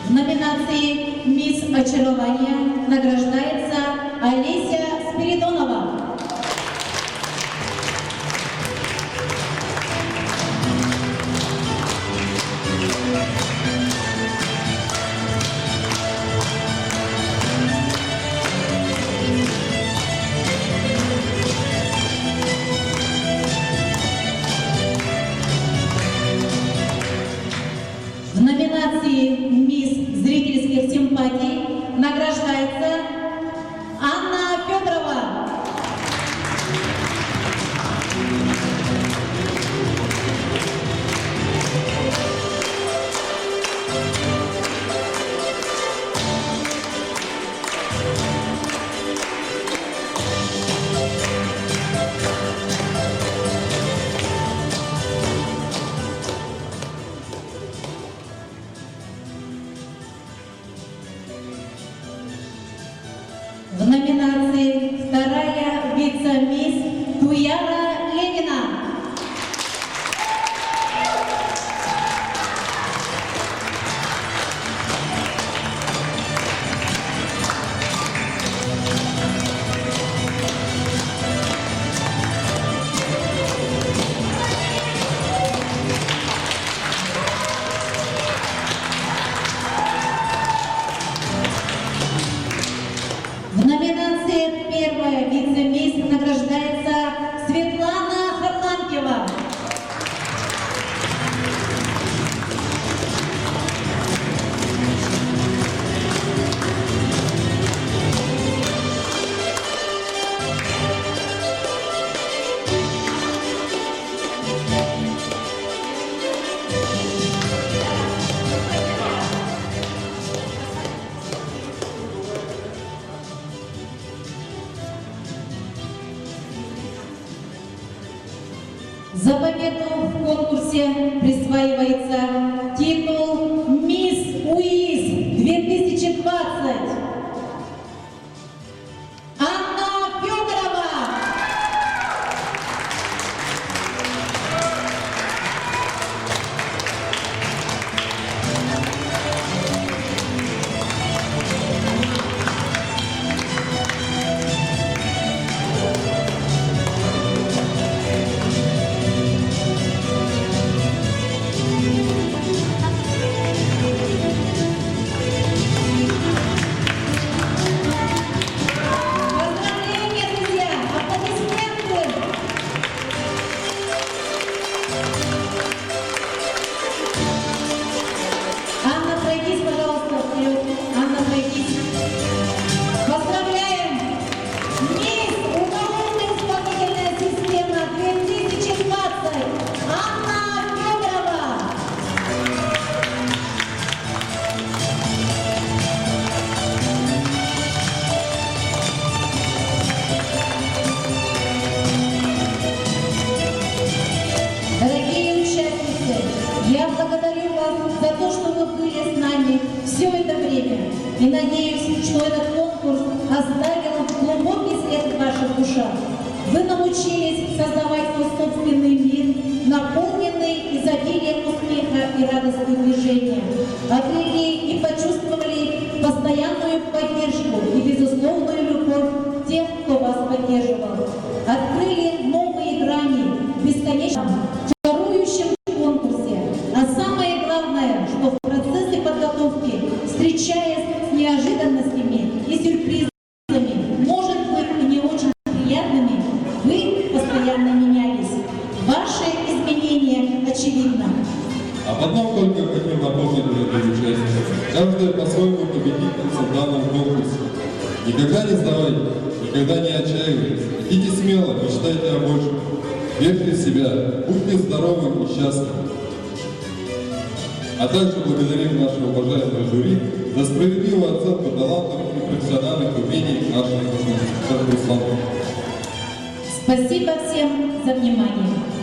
В номинации «Мисс Очарование» награждается Олеся Спиридонова. В номинации «Мисс зрительских симпатий» награждается Анна За победу в конкурсе присваивается титул «Мисс УИС 2020». Анна Федорова. Поздравления, друзья! Аплодисменты! Анна, пройдись, пожалуйста, вперед. Анна, пройдись. Поздравляем! Мисс уголовно-исполнительная система 2020! Анна Федорова! Дорогие участницы, я благодарю вас за то, что вы были с нами все это время. И надеюсь, что этот конкурс оставил глубокий след в ваших душах. Вы научились создавать свой собственный мир, наполненный изобилием успеха и радостью движения. Обрели и почувствовали постоянную поддержку и безусловную любовь тех, кто вас поддерживал. Открыли новые грани в бесконечном чарующем конкурсе. А самое главное, что в процессе подготовки, встречаясь с неожиданностями и сюрпризами, может быть и не очень приятными, вы постоянно менялись. Ваши изменения очевидны. Об одном только хотим напомнить, дорогие участники. Каждая по-своему победительница в данном конкурсе. Никогда не сдавайтесь, никогда не отчаивайтесь. Идите смело, мечтайте о большем. Верьте в себя, будьте здоровы и счастливы. А также благодарим нашего уважаемого жюри за справедливую оценку талантов и профессиональных умений наших конкурсантов. Спасибо всем за внимание.